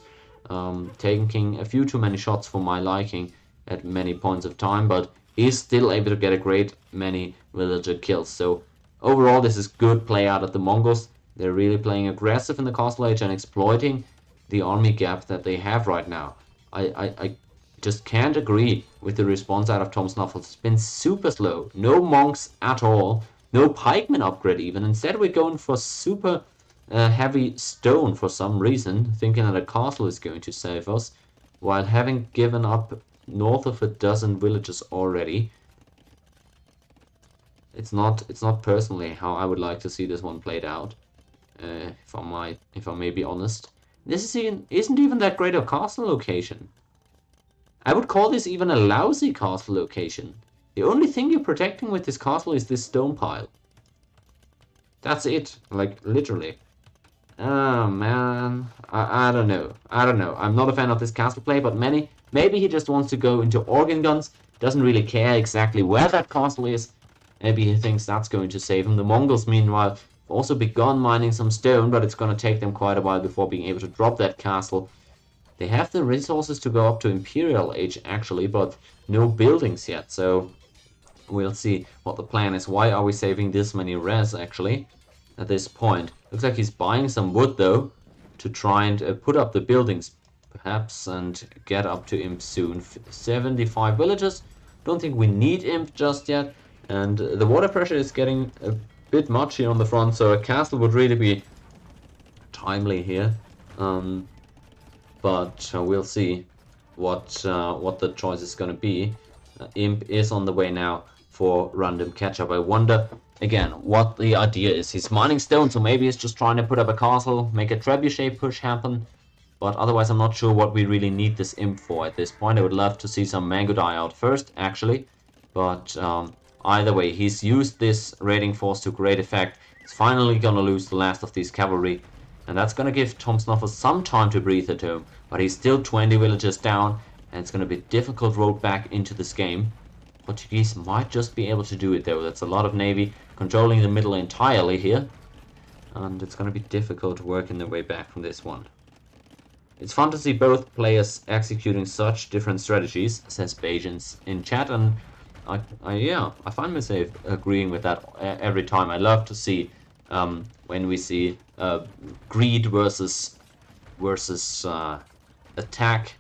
taking a few too many shots for my liking at many points of time, but is still able to get a great many villager kills. So overall, this is good play out of the Mongols. They're really playing aggressive in the castle age and exploiting the army gap that they have right now. I just can't agree with the response out of tomsnuffles. It's been super slow. No monks at all. No pikeman upgrade even. Instead, we're going for super heavy stone for some reason, thinking that a castle is going to save us, while having given up north of a dozen villages already. It's not personally how I would like to see this one played out, if I may be honest. This isn't even that great a castle location. I would call this even a lousy castle location. The only thing you're protecting with this castle is this stone pile. That's it, like literally. Oh man, I don't know. I don't know. I'm not a fan of this castle play, but maybe he just wants to go into organ guns. Doesn't really care exactly where that castle is. Maybe he thinks that's going to save him. The Mongols, meanwhile, have also begun mining some stone, but it's going to take them quite a while before being able to drop that castle. They have the resources to go up to Imperial Age, actually, but no buildings yet, so we'll see what the plan is. Why are we saving this many res, actually, at this point? Looks like he's buying some wood, though, to try and put up the buildings, perhaps, and get up to Imp soon. 75 villagers. Don't think we need Imp just yet. And the water pressure is getting a bit much here on the front, so a castle would really be timely here. But we'll see what the choice is going to be. Imp is on the way now for RandomKetchup. I wonder, again, what the idea is. He's mining stone, so maybe he's just trying to put up a castle, make a trebuchet push happen. But otherwise, I'm not sure what we really need this Imp for at this point. I would love to see some Mango die out first, actually. But either way, he's used this raiding force to great effect. He's finally going to lose the last of these cavalry. And that's going to give tomsnuffles some time to breathe at home. But he's still 20 villagers down. And it's going to be a difficult road back into this game. Portuguese might just be able to do it, though. That's a lot of navy controlling the middle entirely here. And it's going to be difficult working their way back from this one. It's fun to see both players executing such different strategies, says Bajans in chat, and I find myself agreeing with that every time. I love to see when we see greed versus attack,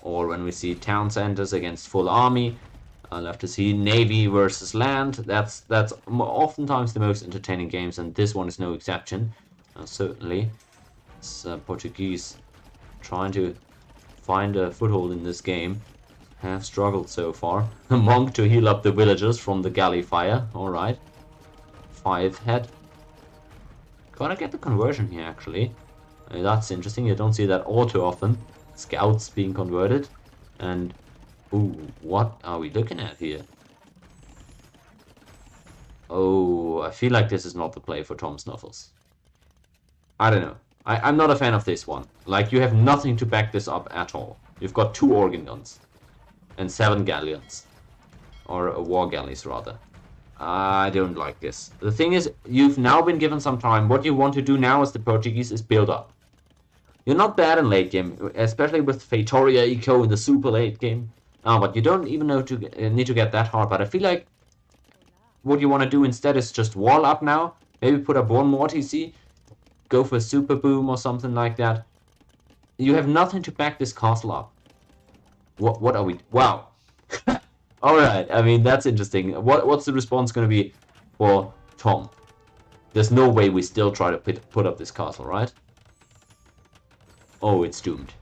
or when we see town centers against full army. I love to see navy versus land. That's oftentimes the most entertaining games, and this one is no exception. Certainly, it's Portuguese trying to find a foothold in this game. Have struggled so far. A monk to heal up the villagers from the galley fire. Alright. 5 head. Gotta get the conversion here, actually. That's interesting. You don't see that all too often. Scouts being converted. And, ooh, what are we looking at here? Oh, I feel like this is not the play for tomsnuffles. I don't know. I'm not a fan of this one. Like, you have nothing to back this up at all. You've got 2 organ guns. And 7 galleons. Or war galleys, rather. I don't like this. The thing is, you've now been given some time. What you want to do now as the Portuguese is build up. You're not bad in late game, especially with Feitoria Eco in the super late game. But you don't even need to get that hard. But I feel like what you want to do instead is just wall up now. Maybe put up 1 more TC. Go for a super boom or something like that. You have nothing to back this castle up. What are we? Wow. Alright, I mean, that's interesting. What's the response going to be for Tom? There's no way we still try to put up this castle, right? Oh, it's doomed.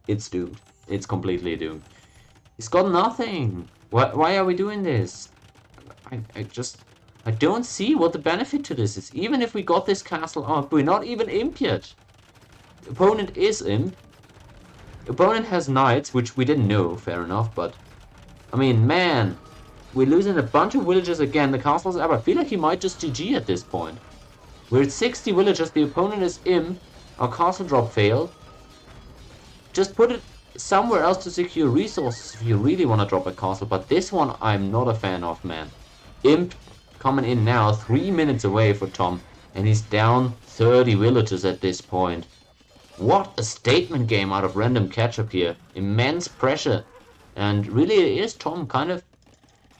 It's doomed. It's completely doomed. He's got nothing. Why are we doing this? I don't see what the benefit to this is. Even if we got this castle up, we're not even imp yet. The opponent is imp. The opponent has knights, which we didn't know, fair enough, but... I mean, man, we're losing a bunch of villagers again. The castle's up. I feel like he might just GG at this point. We're at 60 villagers. The opponent is imp. Our castle drop failed. Just put it somewhere else to secure resources if you really want to drop a castle. But this one, I'm not a fan of, man. Imp coming in now, 3 minutes away for Tom. And he's down 30 villagers at this point. What a statement game out of RandomKetchup here. Immense pressure. And really, it is Tom kind of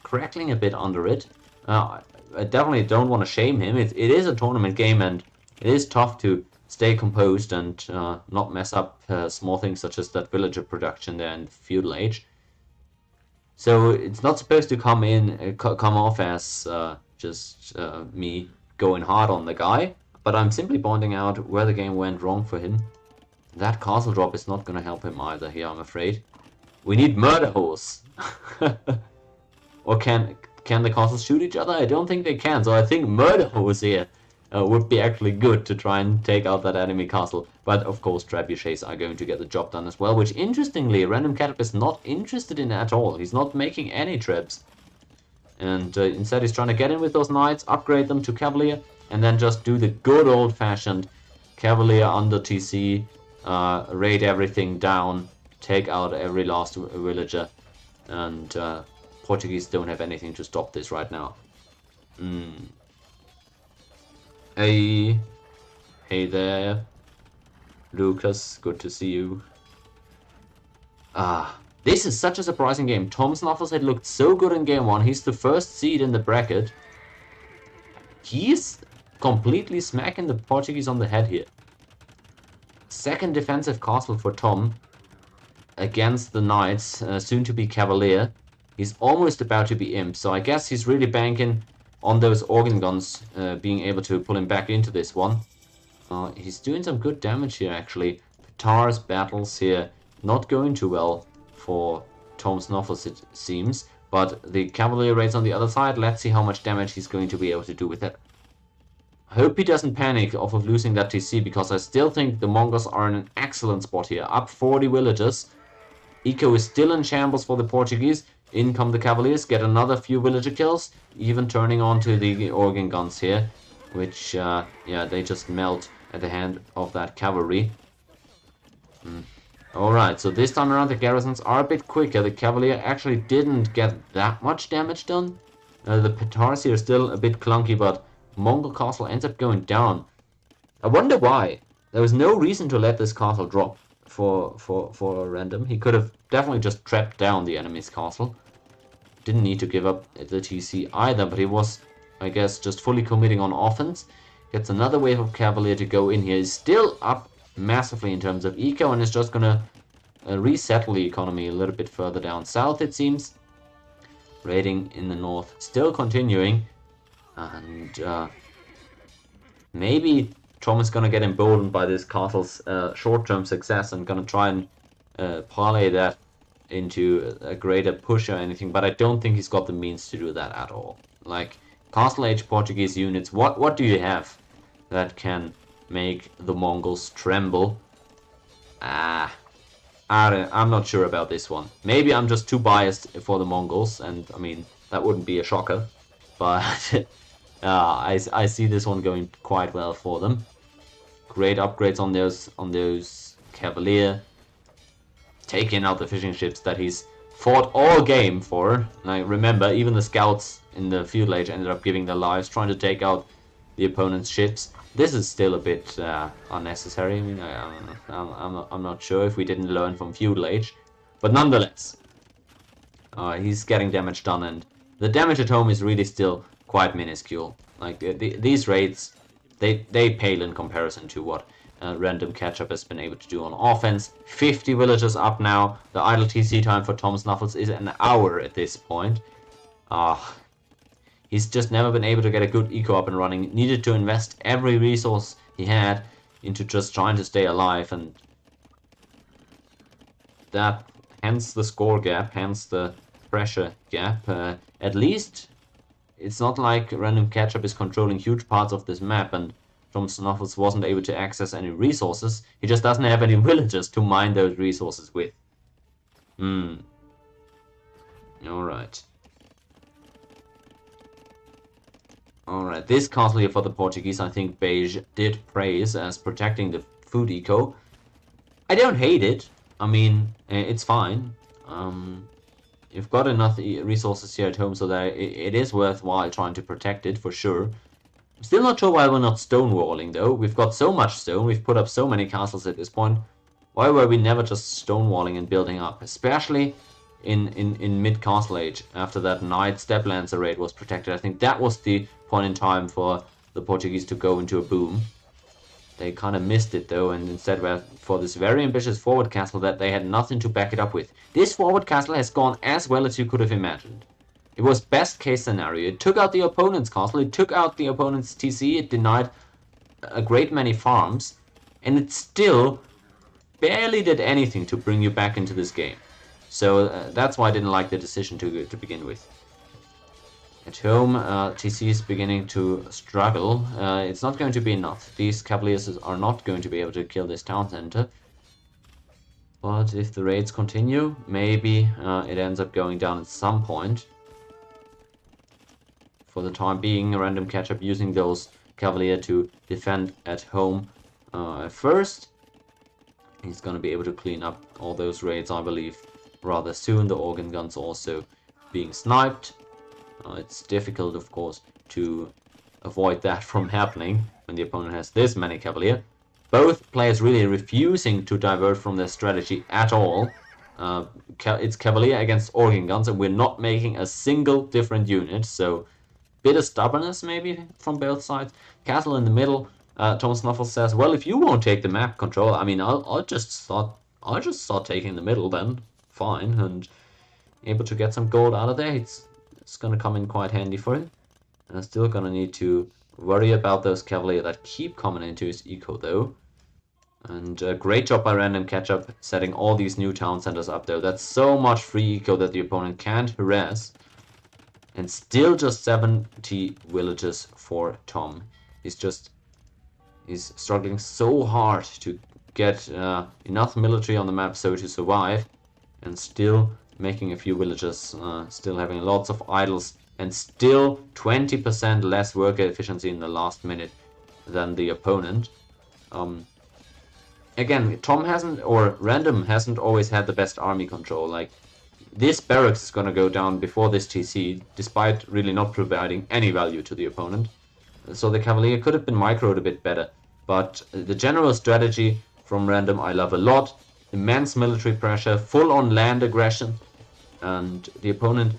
crackling a bit under it. I definitely don't want to shame him. It is a tournament game, and it is tough to stay composed and not mess up small things such as that villager production there in the feudal age. So it's not supposed to come off as just me going hard on the guy, but I'm simply pointing out where the game went wrong for him. That castle drop is not going to help him either here, I'm afraid. We need murder horse. Or can the castles shoot each other? I don't think they can, so I think murder horse here would be actually good to try and take out that enemy castle. But of course trebuchets are going to get the job done as well, which interestingly RandomKetchup is not interested in at all. He's not making any trebs. And instead he's trying to get in with those knights, upgrade them to cavalier, and then just do the good old-fashioned Cavalier under TC, raid everything down, take out every last villager, and Portuguese don't have anything to stop this right now. Hey there, Lucas, good to see you. This is such a surprising game. tomsnuffles had looked so good in game 1. He's the first seed in the bracket. He's completely smacking the Portuguese on the head here. Second defensive castle for Tom against the Knights, soon to be Cavalier. He's almost about to be Imp, so I guess he's really banking on those organ guns being able to pull him back into this one. He's doing some good damage here, actually. Petar's battles here not going too well for tomsnuffles, it seems. But the Cavalier raids on the other side, let's see how much damage he's going to be able to do with it. I hope he doesn't panic off of losing that TC, because I still think the Mongols are in an excellent spot here. Up 40 villagers. Eco is still in shambles for the Portuguese. In come the Cavaliers, get another few villager kills, even turning on to the organ guns here, which, yeah, they just melt at the hand of that cavalry. Alright, so this time around the garrisons are a bit quicker. The Cavalier actually didn't get that much damage done. The Petars here are still a bit clunky, but Mongol castle ends up going down. I wonder why. There was no reason to let this castle drop for random. He could have definitely just trapped down the enemy's castle. Didn't need to give up the TC either, but he was, I guess, just fully committing on offense. Gets another wave of Cavalier to go in here. He's still up massively in terms of eco, and is just gonna resettle the economy a little bit further down south, it seems. Raiding in the north still continuing, and maybe Tom is gonna get emboldened by this castle's short-term success and gonna try and parlay that into a greater push or anything, but I don't think he's got the means to do that at all. Like, Castle Age Portuguese units, what do you have that can make the Mongols tremble? I'm not sure about this one. Maybe I'm just too biased for the Mongols, and I mean, that wouldn't be a shocker, but I see this one going quite well for them. Great upgrades on those Cavalier, taking out the fishing ships that he's fought all game for. Like, remember, even the scouts in the feudal age ended up giving their lives trying to take out the opponent's ships. This is still a bit unnecessary. I mean, I'm not sure if we didn't learn from feudal age, but nonetheless, he's getting damage done, and the damage at home is really still quite minuscule. Like, these raids, they pale in comparison to what RandomKetchup has been able to do on offense. 50 villagers up now. The idle TC time for tomsnuffles is an hour at this point. He's just never been able to get a good eco up and running. Needed to invest every resource he had into just trying to stay alive, and that, hence the score gap, hence the pressure gap. At least it's not like RandomKetchup is controlling huge parts of this map and tomsnuffles wasn't able to access any resources. He just doesn't have any villagers to mine those resources with. Alright. Alright, this castle here for the Portuguese, I think Beige did praise as protecting the food eco. I don't hate it. I mean, it's fine. You've got enough resources here at home so that it is worthwhile trying to protect it, for sure. I'm still not sure why we're not stonewalling, though. We've got so much stone, we've put up so many castles at this point. Why were we never just stonewalling and building up? Especially in mid-Castle Age, after that Knight Step Lancer raid was protected. I think that was the point in time for the Portuguese to go into a boom. They kind of missed it, though, and instead were for this very ambitious forward castle that they had nothing to back it up with. This forward castle has gone as well as you could have imagined. It was best case scenario. It took out the opponent's castle, it took out the opponent's TC, it denied a great many farms, and it still barely did anything to bring you back into this game. So that's why I didn't like the decision to begin with. At home, TC is beginning to struggle. It's not going to be enough. These Cavaliers are not going to be able to kill this town center. But if the raids continue, maybe it ends up going down at some point. For the time being, RandomKetchup using those Cavalier to defend at home At first, he's going to be able to clean up all those raids, I believe, rather soon. The organ guns also being sniped. It's difficult, of course, to avoid that from happening when the opponent has this many Cavalier. Both players really refusing to divert from their strategy at all. It's Cavalier against organ guns, and we're not making a single different unit, so bit of stubbornness maybe from both sides. Castle in the middle. tomsnuffles says, "Well, if you won't take the map control, I mean, I'll just start taking the middle then. Fine," and able to get some gold out of there. It's gonna come in quite handy for him. And I'm still gonna need to worry about those Cavalier that keep coming into his eco though. And great job by RandomKetchup setting all these new town centers up there. That's so much free eco that the opponent can't harass. And still just 70 villages for Tom. He's struggling so hard to get enough military on the map so to survive. And still making a few villages, still having lots of idols. And still 20% less worker efficiency in the last minute than the opponent. Again, Tom hasn't, or Random hasn't always had the best army control. Like, this barracks is gonna go down before this TC, despite really not providing any value to the opponent. So the Cavalier could have been microed a bit better. But the general strategy from Random I love a lot. Immense military pressure, full-on land aggression, and the opponent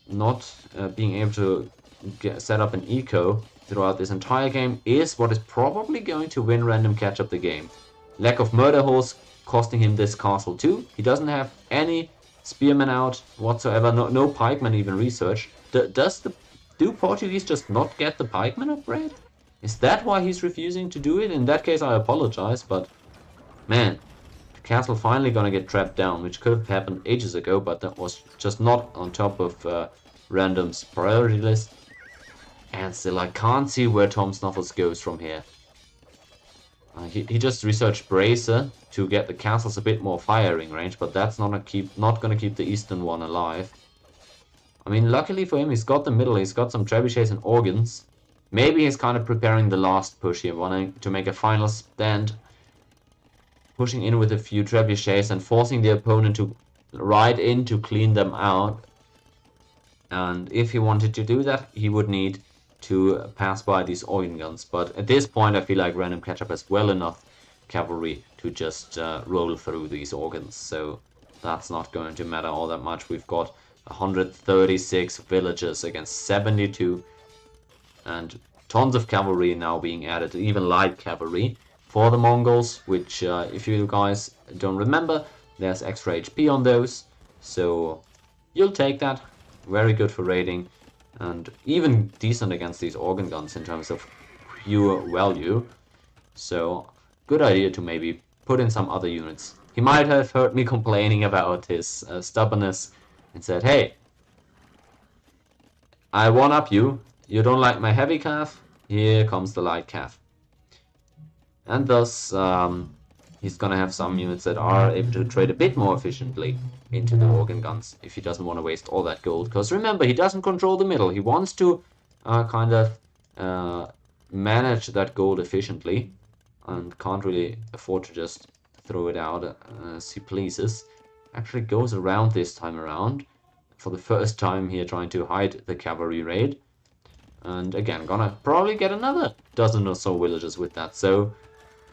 not being able to set up an eco throughout this entire game is what is probably going to win RandomKetchup the game. Lack of murder holes costing him this castle too. He doesn't have any spearmen out whatsoever, no pikemen even researched. Do Portuguese just not get the pikeman upgrade? Is that why he's refusing to do it? In that case I apologize, but man, the castle finally gonna get trapped down, which could have happened ages ago, but that was just not on top of Random's priority list. And still, I can't see where tomsnuffles goes from here. He just researched Bracer to get the castles a bit more firing range, but that's not gonna keep the eastern one alive. I mean, luckily for him, he's got the middle, he's got some trebuchets and organs. Maybe he's kind of preparing the last push here, wanting to make a final stand. Pushing in with a few trebuchets and forcing the opponent to ride in to clean them out. And if he wanted to do that, he would need to pass by these organ guns. But at this point, I feel like RandomKetchup has well enough cavalry to just roll through these organs. So that's not going to matter all that much. We've got 136 villages against 72. And tons of cavalry now being added, even light cavalry for the Mongols, which if you guys don't remember, there's extra HP on those. So you'll take that. Very good for raiding. And even decent against these organ guns in terms of pure value. So, good idea to maybe put in some other units. He might have heard me complaining about his stubbornness and said, "Hey, I one-up you. You don't like my heavy calf? Here comes the light calf." And thus, he's gonna have some units that are able to trade a bit more efficiently into the organ guns if he doesn't want to waste all that gold. Because remember, he doesn't control the middle. He wants to kind of manage that gold efficiently and can't really afford to just throw it out as he pleases. Actually goes around this time around for the first time here, trying to hide the cavalry raid. And again, gonna probably get another dozen or so villages with that. So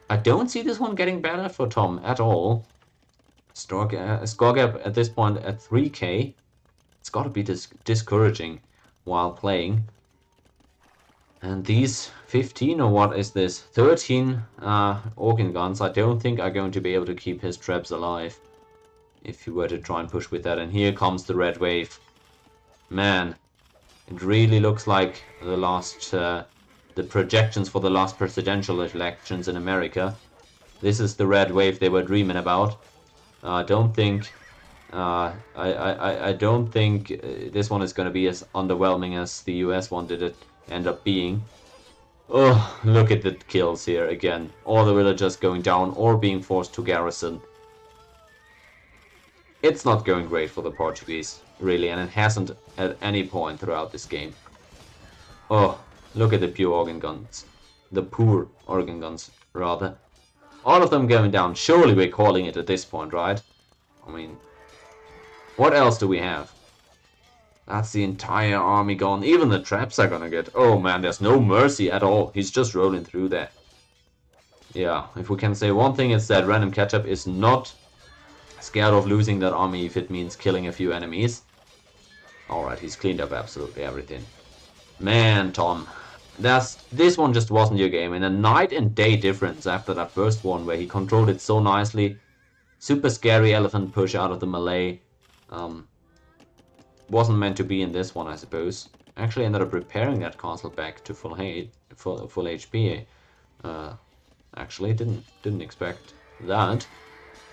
I don't see this one getting better for Tom at all. Score gap at this point at 3k. It's got to be discouraging while playing. And these 15, or what is this, 13 organ guns, I don't think are going to be able to keep his traps alive if you were to try and push with that. And here comes the red wave. Man, it really looks like the projections for the last presidential elections in America. This is the red wave they were dreaming about. I don't think this one is going to be as underwhelming as the US one did it end up being. Oh, look at the kills here again. All the villagers going down or being forced to garrison. It's not going great for the Portuguese, really, and it hasn't at any point throughout this game. Oh, look at the pure organ guns. the poor organ guns, rather. All of them going down. Surely we're calling it at this point, right? I mean, what else do we have? That's the entire army gone. Even the traps are gonna get... Oh man, there's no mercy at all. He's just rolling through there. Yeah, if we can say one thing, it's that RandomKetchup is not scared of losing that army if it means killing a few enemies. Alright, he's cleaned up absolutely everything. Man, Tom, this one just wasn't your game. And a night and day difference after that first one where he controlled it so nicely. Super scary elephant push out of the melee. Wasn't meant to be in this one, I suppose. Actually ended up repairing that castle back to full HP. Actually, didn't expect that.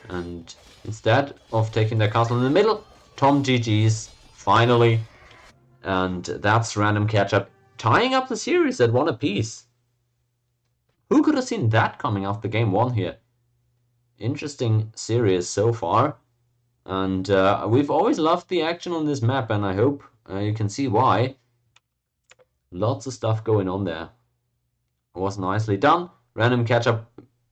And instead of taking the castle in the middle, Tom GG's finally. And that's RandomKetchup tying up the series at 1 apiece. Who could have seen that coming after game 1 here? Interesting series so far. And we've always loved the action on this map, and I hope you can see why. Lots of stuff going on there. It was nicely done. RandomKetchup,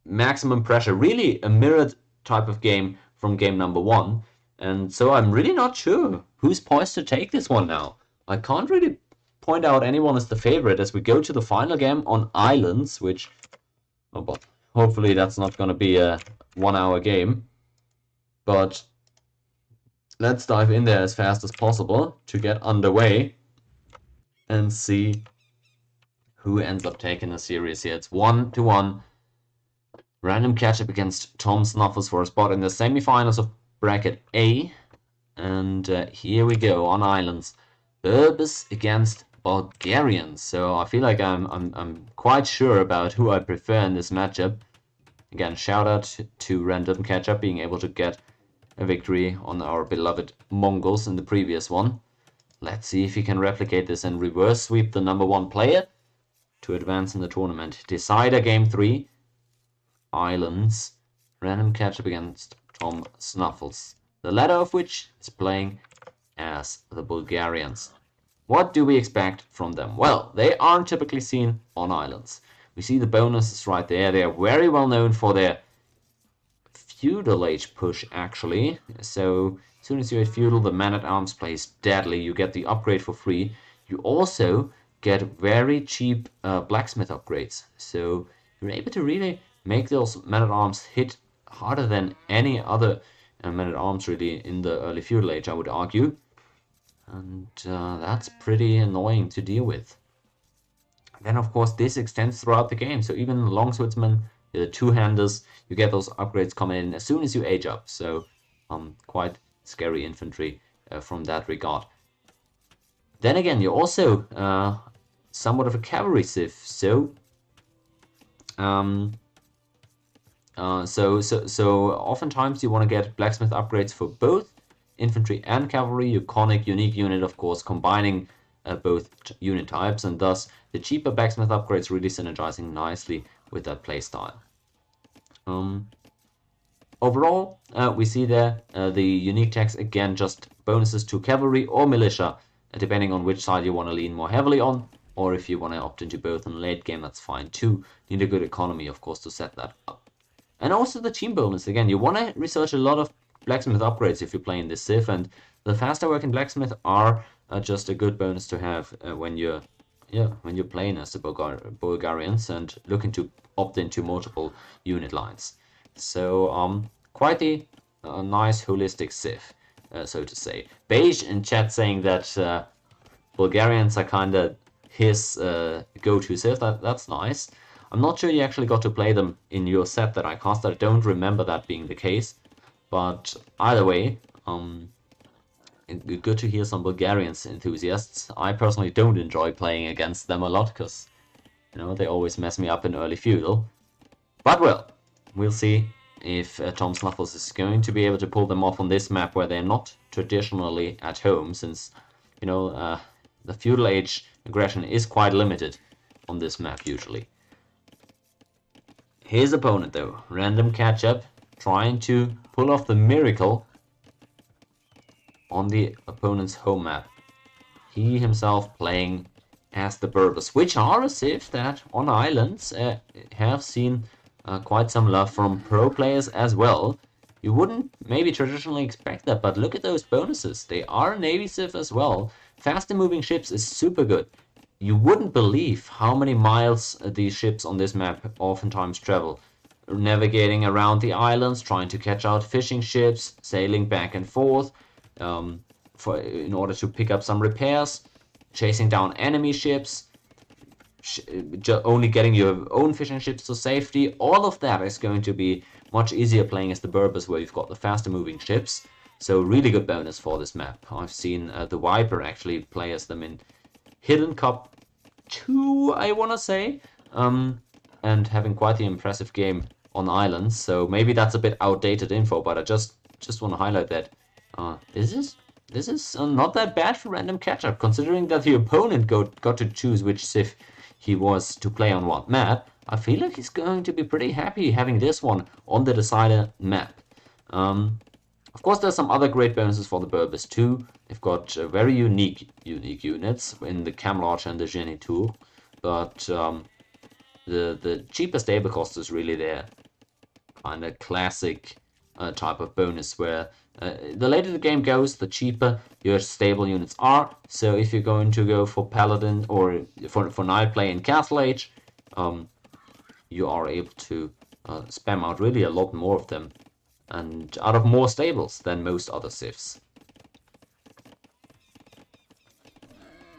maximum pressure. Really a mirrored type of game from game number 1. And so I'm really not sure who's poised to take this one now. I can't really point out anyone as the favorite as we go to the final game on Islands, which, oh, well, hopefully that's not going to be a 1-hour game. But let's dive in there as fast as possible to get underway and see who ends up taking the series here. It's 1-1. RandomKetchup against tomsnuffles for a spot in the semifinals of bracket A. And here we go on Islands. Berbers against Bulgarians. So I feel like I'm quite sure about who I prefer in this matchup. Again, shout out to RandomKetchup being able to get a victory on our beloved Mongols in the previous one. Let's see if he can replicate this and reverse sweep the number 1 player to advance in the tournament. Decider game 3. Islands. RandomKetchup against tomsnuffles. The latter of which is playing as the Bulgarians. What do we expect from them? Well, they aren't typically seen on Islands. We see the bonuses right there. They are very well known for their feudal age push, actually. So as soon as you're at feudal, the man-at-arms plays deadly. You get the upgrade for free. You also get very cheap blacksmith upgrades. So you're able to really make those man-at-arms hit harder than any other man-at-arms really in the early feudal age, I would argue. And that's pretty annoying to deal with. Then, of course, this extends throughout the game. So even the longswordsmen, the two-handers, you get those upgrades coming in as soon as you age up. So quite scary infantry from that regard. Then again, you're also somewhat of a cavalry civ. So oftentimes you want to get blacksmith upgrades for both infantry and cavalry. Iconic, unique unit, of course, combining both unit types, and thus the cheaper blacksmith upgrades really synergizing nicely with that playstyle. Overall, we see there the unique tags, again, just bonuses to cavalry or militia, depending on which side you want to lean more heavily on, or if you want to opt into both in late game, that's fine too. Need a good economy, of course, to set that up. And also the team bonus, again, you want to research a lot of blacksmith upgrades if you're playing this civ, and the faster working blacksmith are just a good bonus to have when you're playing as the Bulgarians and looking to opt into multiple unit lines. So quite a nice holistic civ, so to say. Beige in chat saying that Bulgarians are kind of his go-to civ. That's nice. I'm not sure you actually got to play them in your set that I cast. I don't remember that being the case. But either way, good to hear some Bulgarians enthusiasts. I personally don't enjoy playing against them a lot because, they always mess me up in early feudal. But well, we'll see if tomsnuffles is going to be able to pull them off on this map where they're not traditionally at home, since, the feudal age aggression is quite limited on this map usually. His opponent though, RandomKetchup, trying to pull off the miracle on the opponent's home map. He himself playing as the Berbers, which are a civ that on islands have seen quite some love from pro players as well. You wouldn't maybe traditionally expect that, but look at those bonuses. They are a Navy civ as well. Faster moving ships is super good. You wouldn't believe how many miles these ships on this map oftentimes travel. Navigating around the islands, trying to catch out fishing ships, sailing back and forth in order to pick up some repairs, chasing down enemy ships, only getting your own fishing ships to safety. All of that is going to be much easier playing as the Berbers, where you've got the faster moving ships. So really good bonus for this map. I've seen the Viper actually play as them in Hidden Cup 2, I want to say, and having quite the impressive game on islands. So maybe that's a bit outdated info, but I just want to highlight that this is not that bad for RandomKetchup, considering that the opponent got to choose which civ he was to play on what map. I feel like he's going to be pretty happy having this one on the decider map. Of course, there's some other great bonuses for the Berbers too. They've got very unique units in the Camelot and the Genie tool, but the cheaper stable cost is really their kind of classic type of bonus, where the later the game goes, the cheaper your stable units are. So if you're going to go for Paladin or for night play in Castle Age, you are able to spam out really a lot more of them, and out of more stables than most other civs.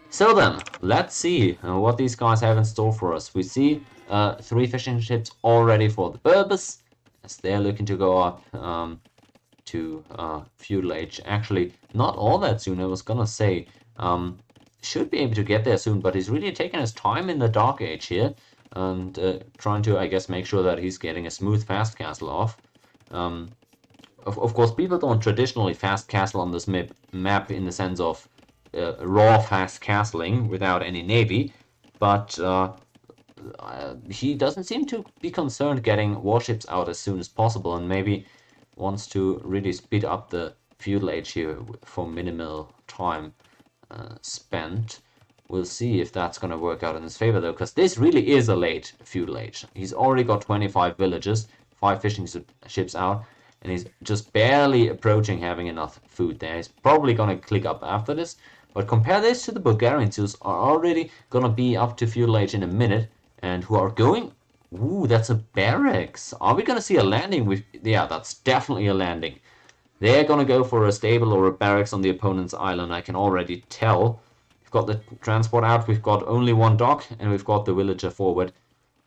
So then, let's see what these guys have in store for us. We see 3 fishing ships already for the Berbers, as they're looking to go up to Feudal Age. Actually, not all that soon. I was gonna say, should be able to get there soon, but he's really taking his time in the Dark Age here, and trying to, I guess, make sure that he's getting a smooth fast castle off. Of course, people don't traditionally fast castle on this map in the sense of raw fast castling without any navy, but he doesn't seem to be concerned getting warships out as soon as possible, and maybe wants to really speed up the Feudal Age here for minimal time spent. We'll see if that's going to work out in his favor, though, because this really is a late Feudal Age. He's already got 25 villages, 5 fishing ships out, and he's just barely approaching having enough food there. He's probably going to click up after this, but compare this to the Bulgarians, who are already going to be up to Feudal Age in a minute, and who are going... Ooh, that's a barracks. Are we going to see a landing? Yeah, that's definitely a landing. They're going to go for a stable or a barracks on the opponent's island, I can already tell. We've got the transport out, we've got only 1 dock, and we've got the villager forward.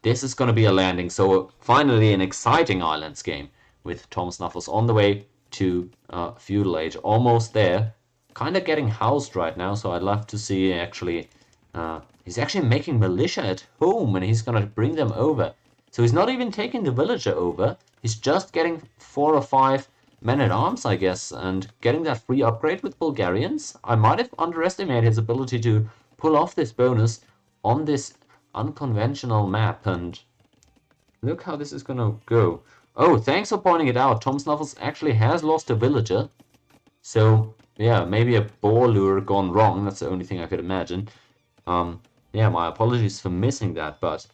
This is going to be a landing, so finally an exciting islands game with tomsnuffles on the way to Feudal Age. Almost there. Kind of getting housed right now, so I'd love to see actually... he's actually making militia at home, and he's going to bring them over. So he's not even taking the villager over. He's just getting 4 or 5 men-at-arms, I guess, and getting that free upgrade with Bulgarians. I might have underestimated his ability to pull off this bonus on this unconventional map, and look how this is going to go. Oh, thanks for pointing it out. tomsnuffles actually has lost a villager. So, yeah, maybe a boar lure gone wrong. That's the only thing I could imagine. Yeah, my apologies for missing that, but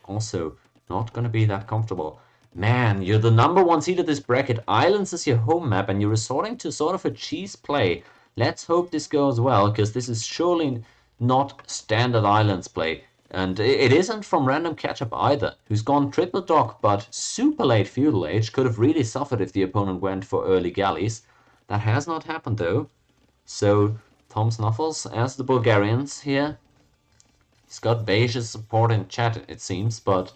also not going to be that comfortable. Man, you're the #1 seed of this bracket. Islands is your home map, and you're resorting to sort of a cheese play. Let's hope this goes well, because this is surely not standard islands play. And it isn't from RandomKetchup either, who's gone triple dock, but super late Feudal Age. Could have really suffered if the opponent went for early galleys. That has not happened, though. So, tomsnuffles as the Bulgarians here. He's got Beige's support in chat, it seems, but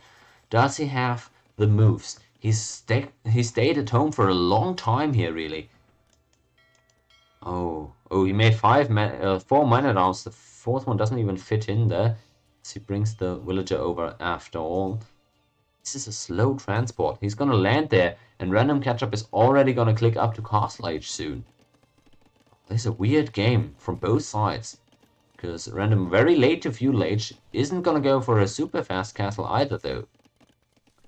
does he have the moves? He stayed at home for a long time here, really. Oh, he made 4 men-at-arms. The 4th one doesn't even fit in there. So he brings the villager over after all. This is a slow transport. He's gonna land there, and RandomKetchup is already gonna click up to Castle Age soon. This is a weird game from both sides, because Random very late to Feudal Age isn't gonna go for a super fast castle either, though.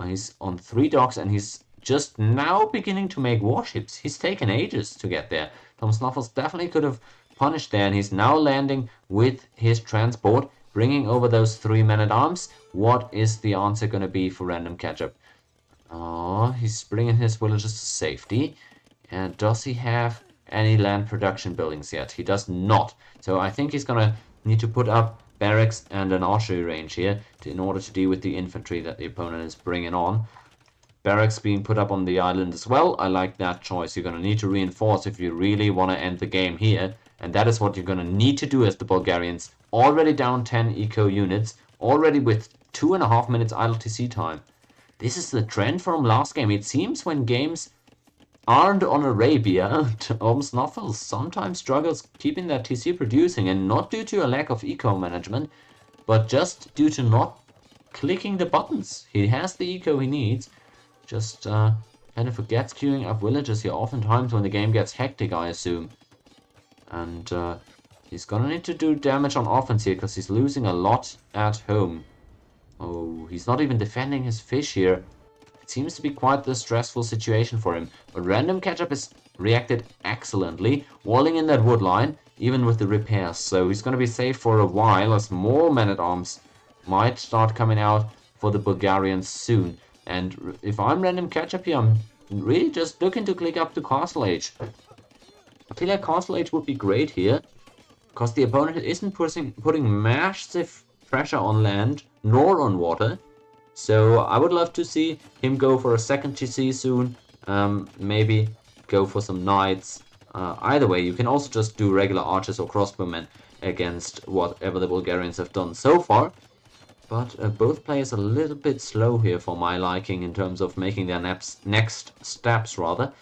He's on 3 docks, and he's just now beginning to make warships. He's taken ages to get there. tomsnuffles definitely could have punished there, and he's now landing with his transport, bringing over those 3 men-at-arms. What is the answer going to be for RandomKetchup? Oh, he's bringing his villagers to safety. And does he have any land production buildings yet? He does not. So I think he's going to need to put up barracks and an archery range here in order to deal with the infantry that the opponent is bringing on. Barracks being put up on the island as well. I like that choice. You're going to need to reinforce if you really want to end the game here. And that is what you're going to need to do as the Bulgarians. Already down 10 eco units. Already with 2.5 minutes idle TC time. This is the trend from last game. It seems when games aren't on Arabia, tomsnuffles sometimes struggles keeping that TC producing, and not due to a lack of eco management, but just due to not clicking the buttons. He has the eco he needs, just kind of forgets queuing up villagers here oftentimes when the game gets hectic, I assume. And he's gonna need to do damage on offense here because he's losing a lot at home. Oh, he's not even defending his fish here. It seems to be quite the stressful situation for him. But RandomKetchup has reacted excellently, walling in that wood line, even with the repairs. So he's going to be safe for a while, as more men-at-arms might start coming out for the Bulgarians soon. And if I'm RandomKetchup here, I'm really just looking to click up to Castle Age. I feel like Castle Age would be great here, because the opponent isn't putting massive pressure on land nor on water. So I would love to see him go for a second TC soon, maybe go for some knights. Either way, you can also just do regular archers or crossbowmen against whatever the Bulgarians have done so far. But both players are a little bit slow here for my liking in terms of making their next steps rather.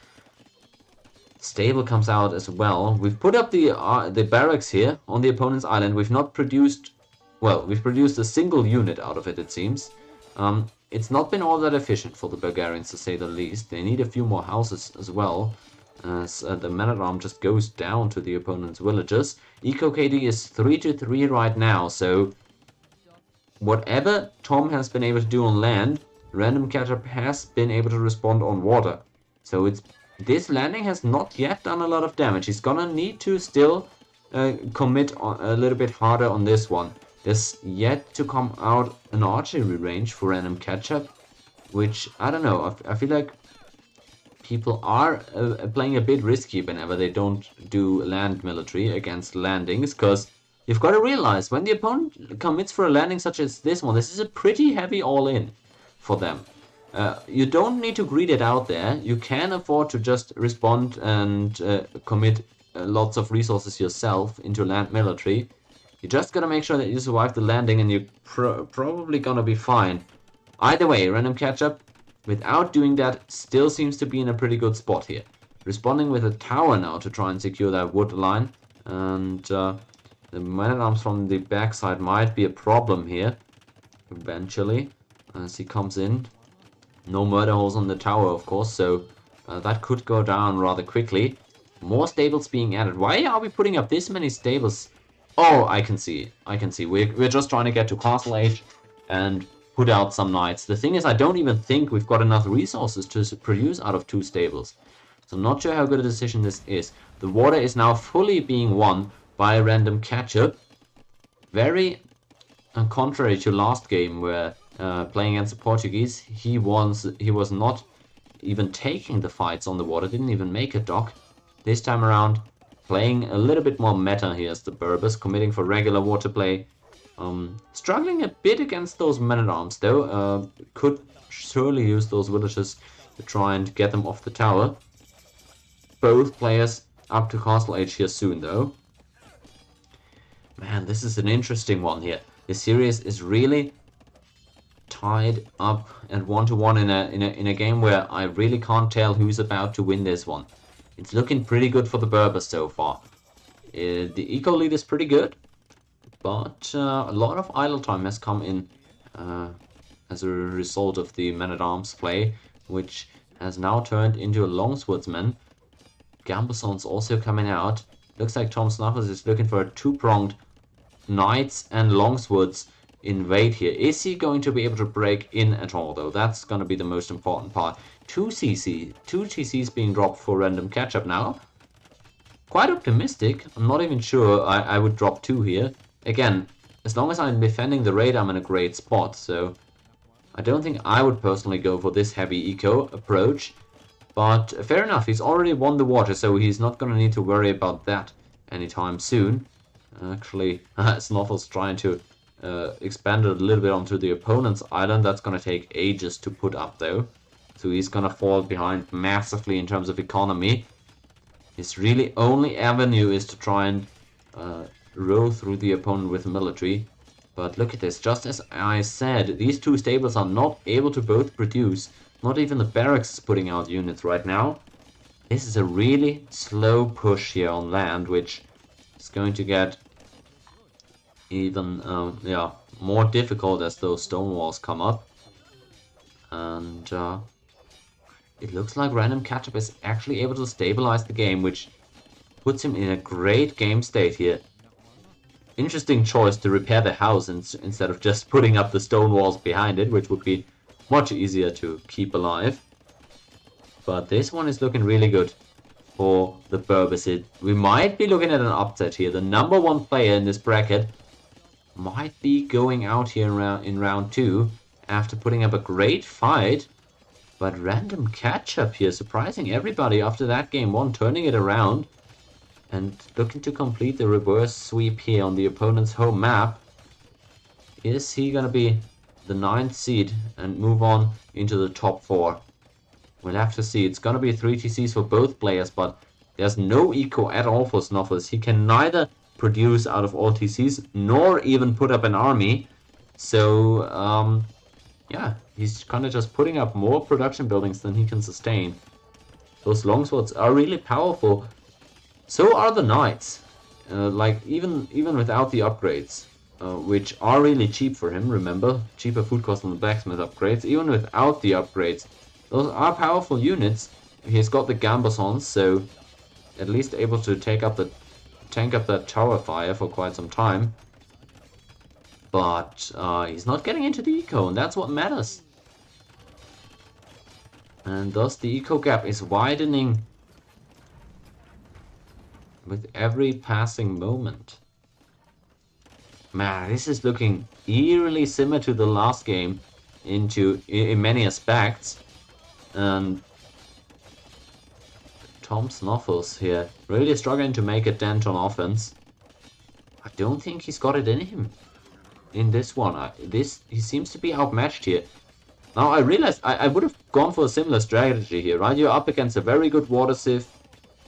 Stable comes out as well. We've put up the barracks here on the opponent's island. We've not produced... Well, we've produced a single unit out of it, it seems. It's not been all that efficient for the Bulgarians, to say the least. They need a few more houses as well, as the man-at-arm just goes down to the opponent's villagers. Eco KD is 3-3 right now, so whatever Tom has been able to do on land, RandomKetchup has been able to respond on water. So this landing has not yet done a lot of damage. He's gonna need to still commit a little bit harder on this one. There's yet to come out an archery range for RandomKetchup, which, I don't know, I feel like people are playing a bit risky whenever they don't do land military against landings, because you've got to realize, when the opponent commits for a landing such as this one, this is a pretty heavy all-in for them. You don't need to greed it out there. You can afford to just respond and commit lots of resources yourself into land military. You just gotta make sure that you survive the landing, and you're probably gonna be fine. Either way, RandomKetchup, without doing that, still seems to be in a pretty good spot here. Responding with a tower now to try and secure that wood line. And the man-at-arms from the backside might be a problem here, eventually, as he comes in. No murder holes on the tower, of course, so that could go down rather quickly. More stables being added. Why are we putting up this many stables? Oh, I can see. We're just trying to get to Castle Age and put out some knights. The thing is, I don't even think we've got enough resources to produce out of 2 stables. So I'm not sure how good a decision this is. The water is now fully being won by RandomKetchup. Very contrary to last game, where playing against the Portuguese, he was not even taking the fights on the water, didn't even make a dock. This time around, playing a little bit more meta here as the Berbers, committing for regular water play. Struggling a bit against those men-at-arms though. Could surely use those villagers to try and get them off the tower. Both players up to Castle Age here soon though. Man, this is an interesting one here. This series is really tied up at 1-1 in a game where I really can't tell who's about to win this one. It's looking pretty good for the Berbers so far. The eco lead is pretty good, but a lot of idle time has come in as a result of the men-at-arms play, which has now turned into a longswordsman. Gambuson's also coming out. Looks like tomsnuffles is looking for a 2-pronged knights and longswords invade here. Is he going to be able to break in at all though? That's going to be the most important part. 2 TCs being dropped for RandomKetchup now. quite optimistic. I'm not even sure I would drop 2 here. Again, as long as I'm defending the raid, I'm in a great spot. So I don't think I would personally go for this heavy eco approach. But fair enough, he's already won the water, so he's not going to need to worry about that anytime soon. Actually, Snuffles trying to expand it a little bit onto the opponent's island. That's going to take ages to put up, though. So he's going to fall behind massively in terms of economy. His really only avenue is to try and row through the opponent with military. But look at this, just as I said, these 2 stables are not able to both produce. Not even the barracks is putting out units right now. This is a really slow push here on land, which is going to get even more difficult as those stone walls come up. And it looks like RandomKetchup is actually able to stabilize the game, which puts him in a great game state here. Interesting choice to repair the house instead of just putting up the stone walls behind it, which would be much easier to keep alive. But this one is looking really good for the Bo3. We might be looking at an upset here. The number 1 player in this bracket might be going out here in round 2 after putting up a great fight. But RandomKetchup here, surprising everybody after that game 1, turning it around and looking to complete the reverse sweep here on the opponent's home map. Is he gonna be the 9th seed and move on into the top 4? We'll have to see. It's gonna be 3 TCs for both players, but there's no eco at all for Snuffles. He can neither produce out of all TCs nor even put up an army. So yeah, he's kind of just putting up more production buildings than he can sustain. Those longswords are really powerful. So are the knights. Like even without the upgrades, which are really cheap for him. Remember, cheaper food cost than the blacksmith upgrades. Even without the upgrades, those are powerful units. He's got the gambesons, so at least able to tank up that tower fire for quite some time. But he's not getting into the eco, and that's what matters. And thus the eco gap is widening with every passing moment. Man, this is looking eerily similar to the last game in many aspects. And tomsnuffles here really struggling to make a dent on offense. I don't think he's got it in him in this one. He seems to be outmatched here. Now I realized I would have gone for a similar strategy here, right? You're up against a very good water civ.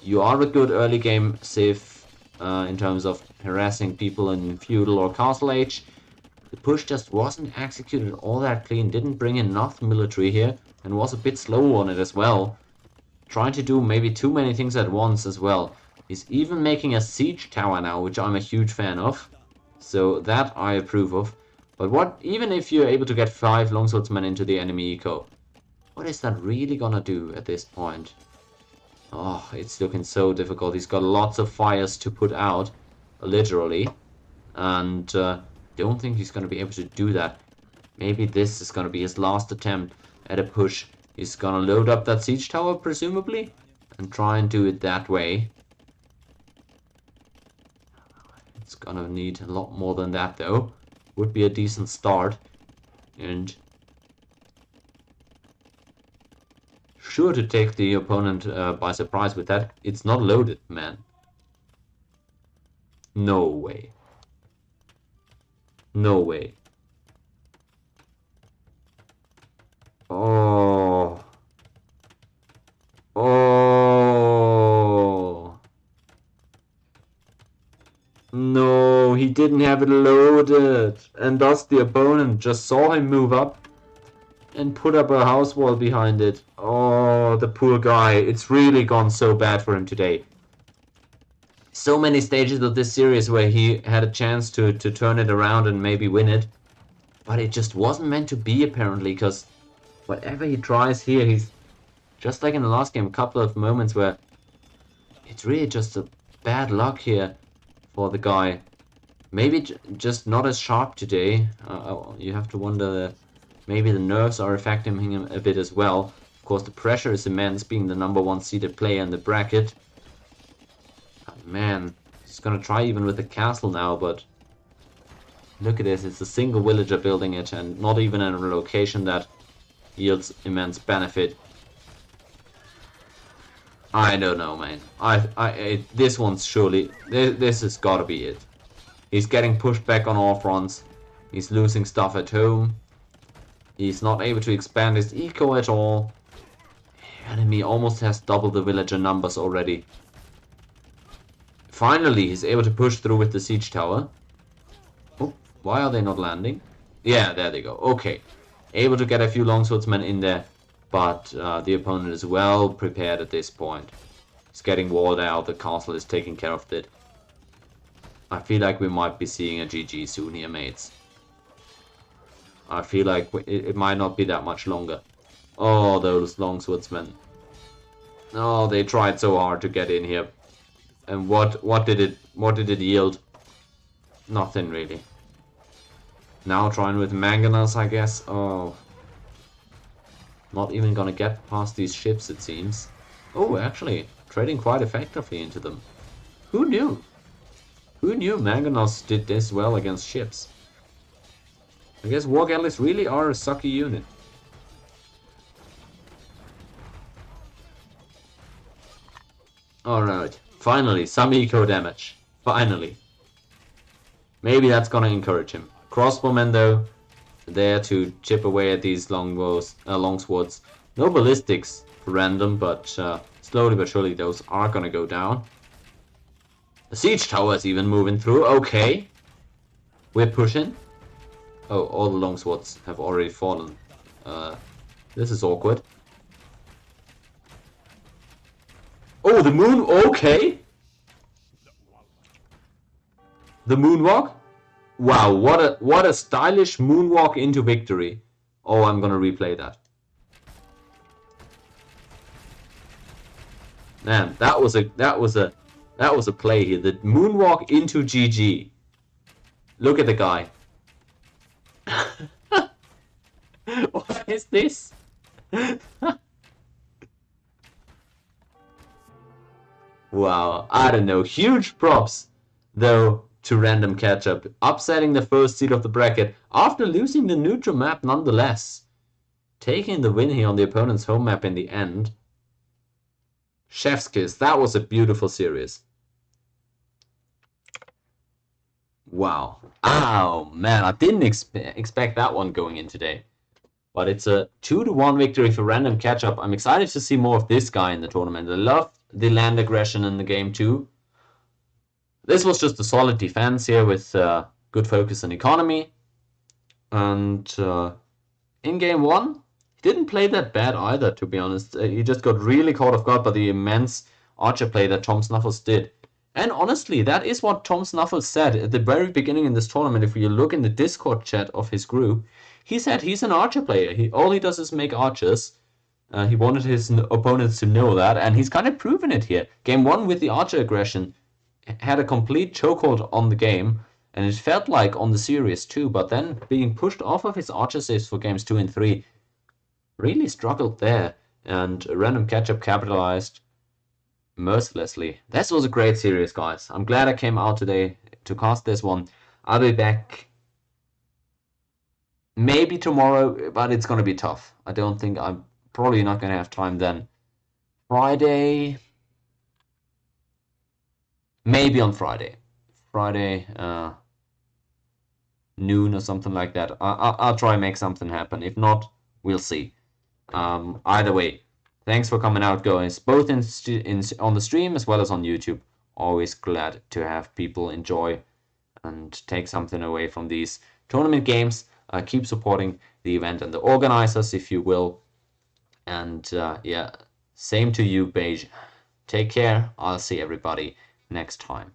You are a good early game civ in terms of harassing people in feudal or castle age. The push just wasn't executed all that clean, didn't bring enough military here, and was a bit slow on it as well. Trying to do maybe too many things at once as well. He's even making a siege tower now, which I'm a huge fan of. So that I approve of. But even if you're able to get 5 longswordsmen into the enemy eco, what is that really gonna do at this point? Oh, it's looking so difficult. He's got lots of fires to put out, literally. And don't think he's gonna be able to do that. Maybe this is gonna be his last attempt at a push. He's gonna load up that siege tower, presumably, and try and do it that way. It's gonna need a lot more than that, though. Would be a decent start. And sure to take the opponent by surprise with that. It's not loaded, man. No way. No way. Oh. Oh. No, he didn't have it loaded. And thus the opponent just saw him move up and put up a house wall behind it. Oh, the poor guy. It's really gone so bad for him today. So many stages of this series where he had a chance to turn it around and maybe win it. But it just wasn't meant to be, apparently, because whatever he tries here, he's just like in the last game, a couple of moments where it's really just a bad luck here for the guy. Maybe just not as sharp today. You have to wonder that maybe the nerves are affecting him a bit as well. Of course, the pressure is immense, being the #1 seeded player in the bracket. Man, he's gonna try even with the castle now, but look at this, it's a single villager building it, and not even in a location that yields immense benefit. I don't know, man. This one's surely, this has gotta be it. He's getting pushed back on all fronts. He's losing stuff at home. He's not able to expand his eco at all. Enemy almost has double the villager numbers already. Finally, he's able to push through with the siege tower. Oh, why are they not landing? Yeah, there they go. Okay. Able to get a few longswordsmen in there, but the opponent is well prepared at this point. It's getting walled out. The castle is taking care of it. I feel like we might be seeing a GG soon here, mates. I feel like it might not be that much longer. Oh, those longswordsmen. Oh, they tried so hard to get in here. And what did it yield? Nothing really. Now trying with mangonels, I guess. Oh. Not even gonna get past these ships, it seems. Oh, actually, trading quite effectively into them. Who knew? Who knew mangonels did this well against ships? I guess war galleys really are a sucky unit. Alright, finally, some eco damage. Finally. Maybe that's gonna encourage him. Crossbowmen though, there to chip away at these longswords. No ballistics for random, but slowly but surely those are gonna go down. The siege tower is even moving through. Okay. We're pushing. Oh, all the longswords have already fallen. This is awkward. Oh, the moon. Okay. The moonwalk. Wow, what a stylish moonwalk into victory. Oh, I'm gonna replay that. Man, that was a play here. The moonwalk into GG. Look at the guy. What is this? Wow, I don't know. Huge props, though, to RandomKetchup, upsetting the first seed of the bracket after losing the neutral map nonetheless. Taking the win here on the opponent's home map in the end. Chef's kiss. That was a beautiful series. Wow. Oh, man, I didn't expect that one going in today. But it's a 2-1 victory for RandomKetchup. I'm excited to see more of this guy in the tournament. I love the land aggression in the game too. This was just a solid defense here with good focus and economy. And in game 1, he didn't play that bad either, to be honest. He just got really caught off guard by the immense archer play that tomsnuffles did. And honestly, that is what tomsnuffles said at the very beginning in this tournament. If you look in the Discord chat of his group, he said he's an archer player. All he does is make archers. He wanted his opponents to know that, and he's kind of proven it here. Game 1 with the archer aggression had a complete chokehold on the game, and it felt like on the series too, but then being pushed off of his archer saves for games 2 and 3 really struggled there, and RandomKetchup capitalized mercilessly. This was a great series, guys. I'm glad I came out today to cast this one. I'll be back maybe tomorrow, but it's gonna be tough. I don't think I'm probably not gonna have time then. Friday, maybe on Friday. Friday noon or something like that. I'll try and make something happen. If not, we'll see. Either way, thanks for coming out, guys, both on the stream as well as on YouTube. Always glad to have people enjoy and take something away from these tournament games. Keep supporting the event and the organizers, if you will. And yeah, same to you, Beige. Take care. I'll see everybody next time.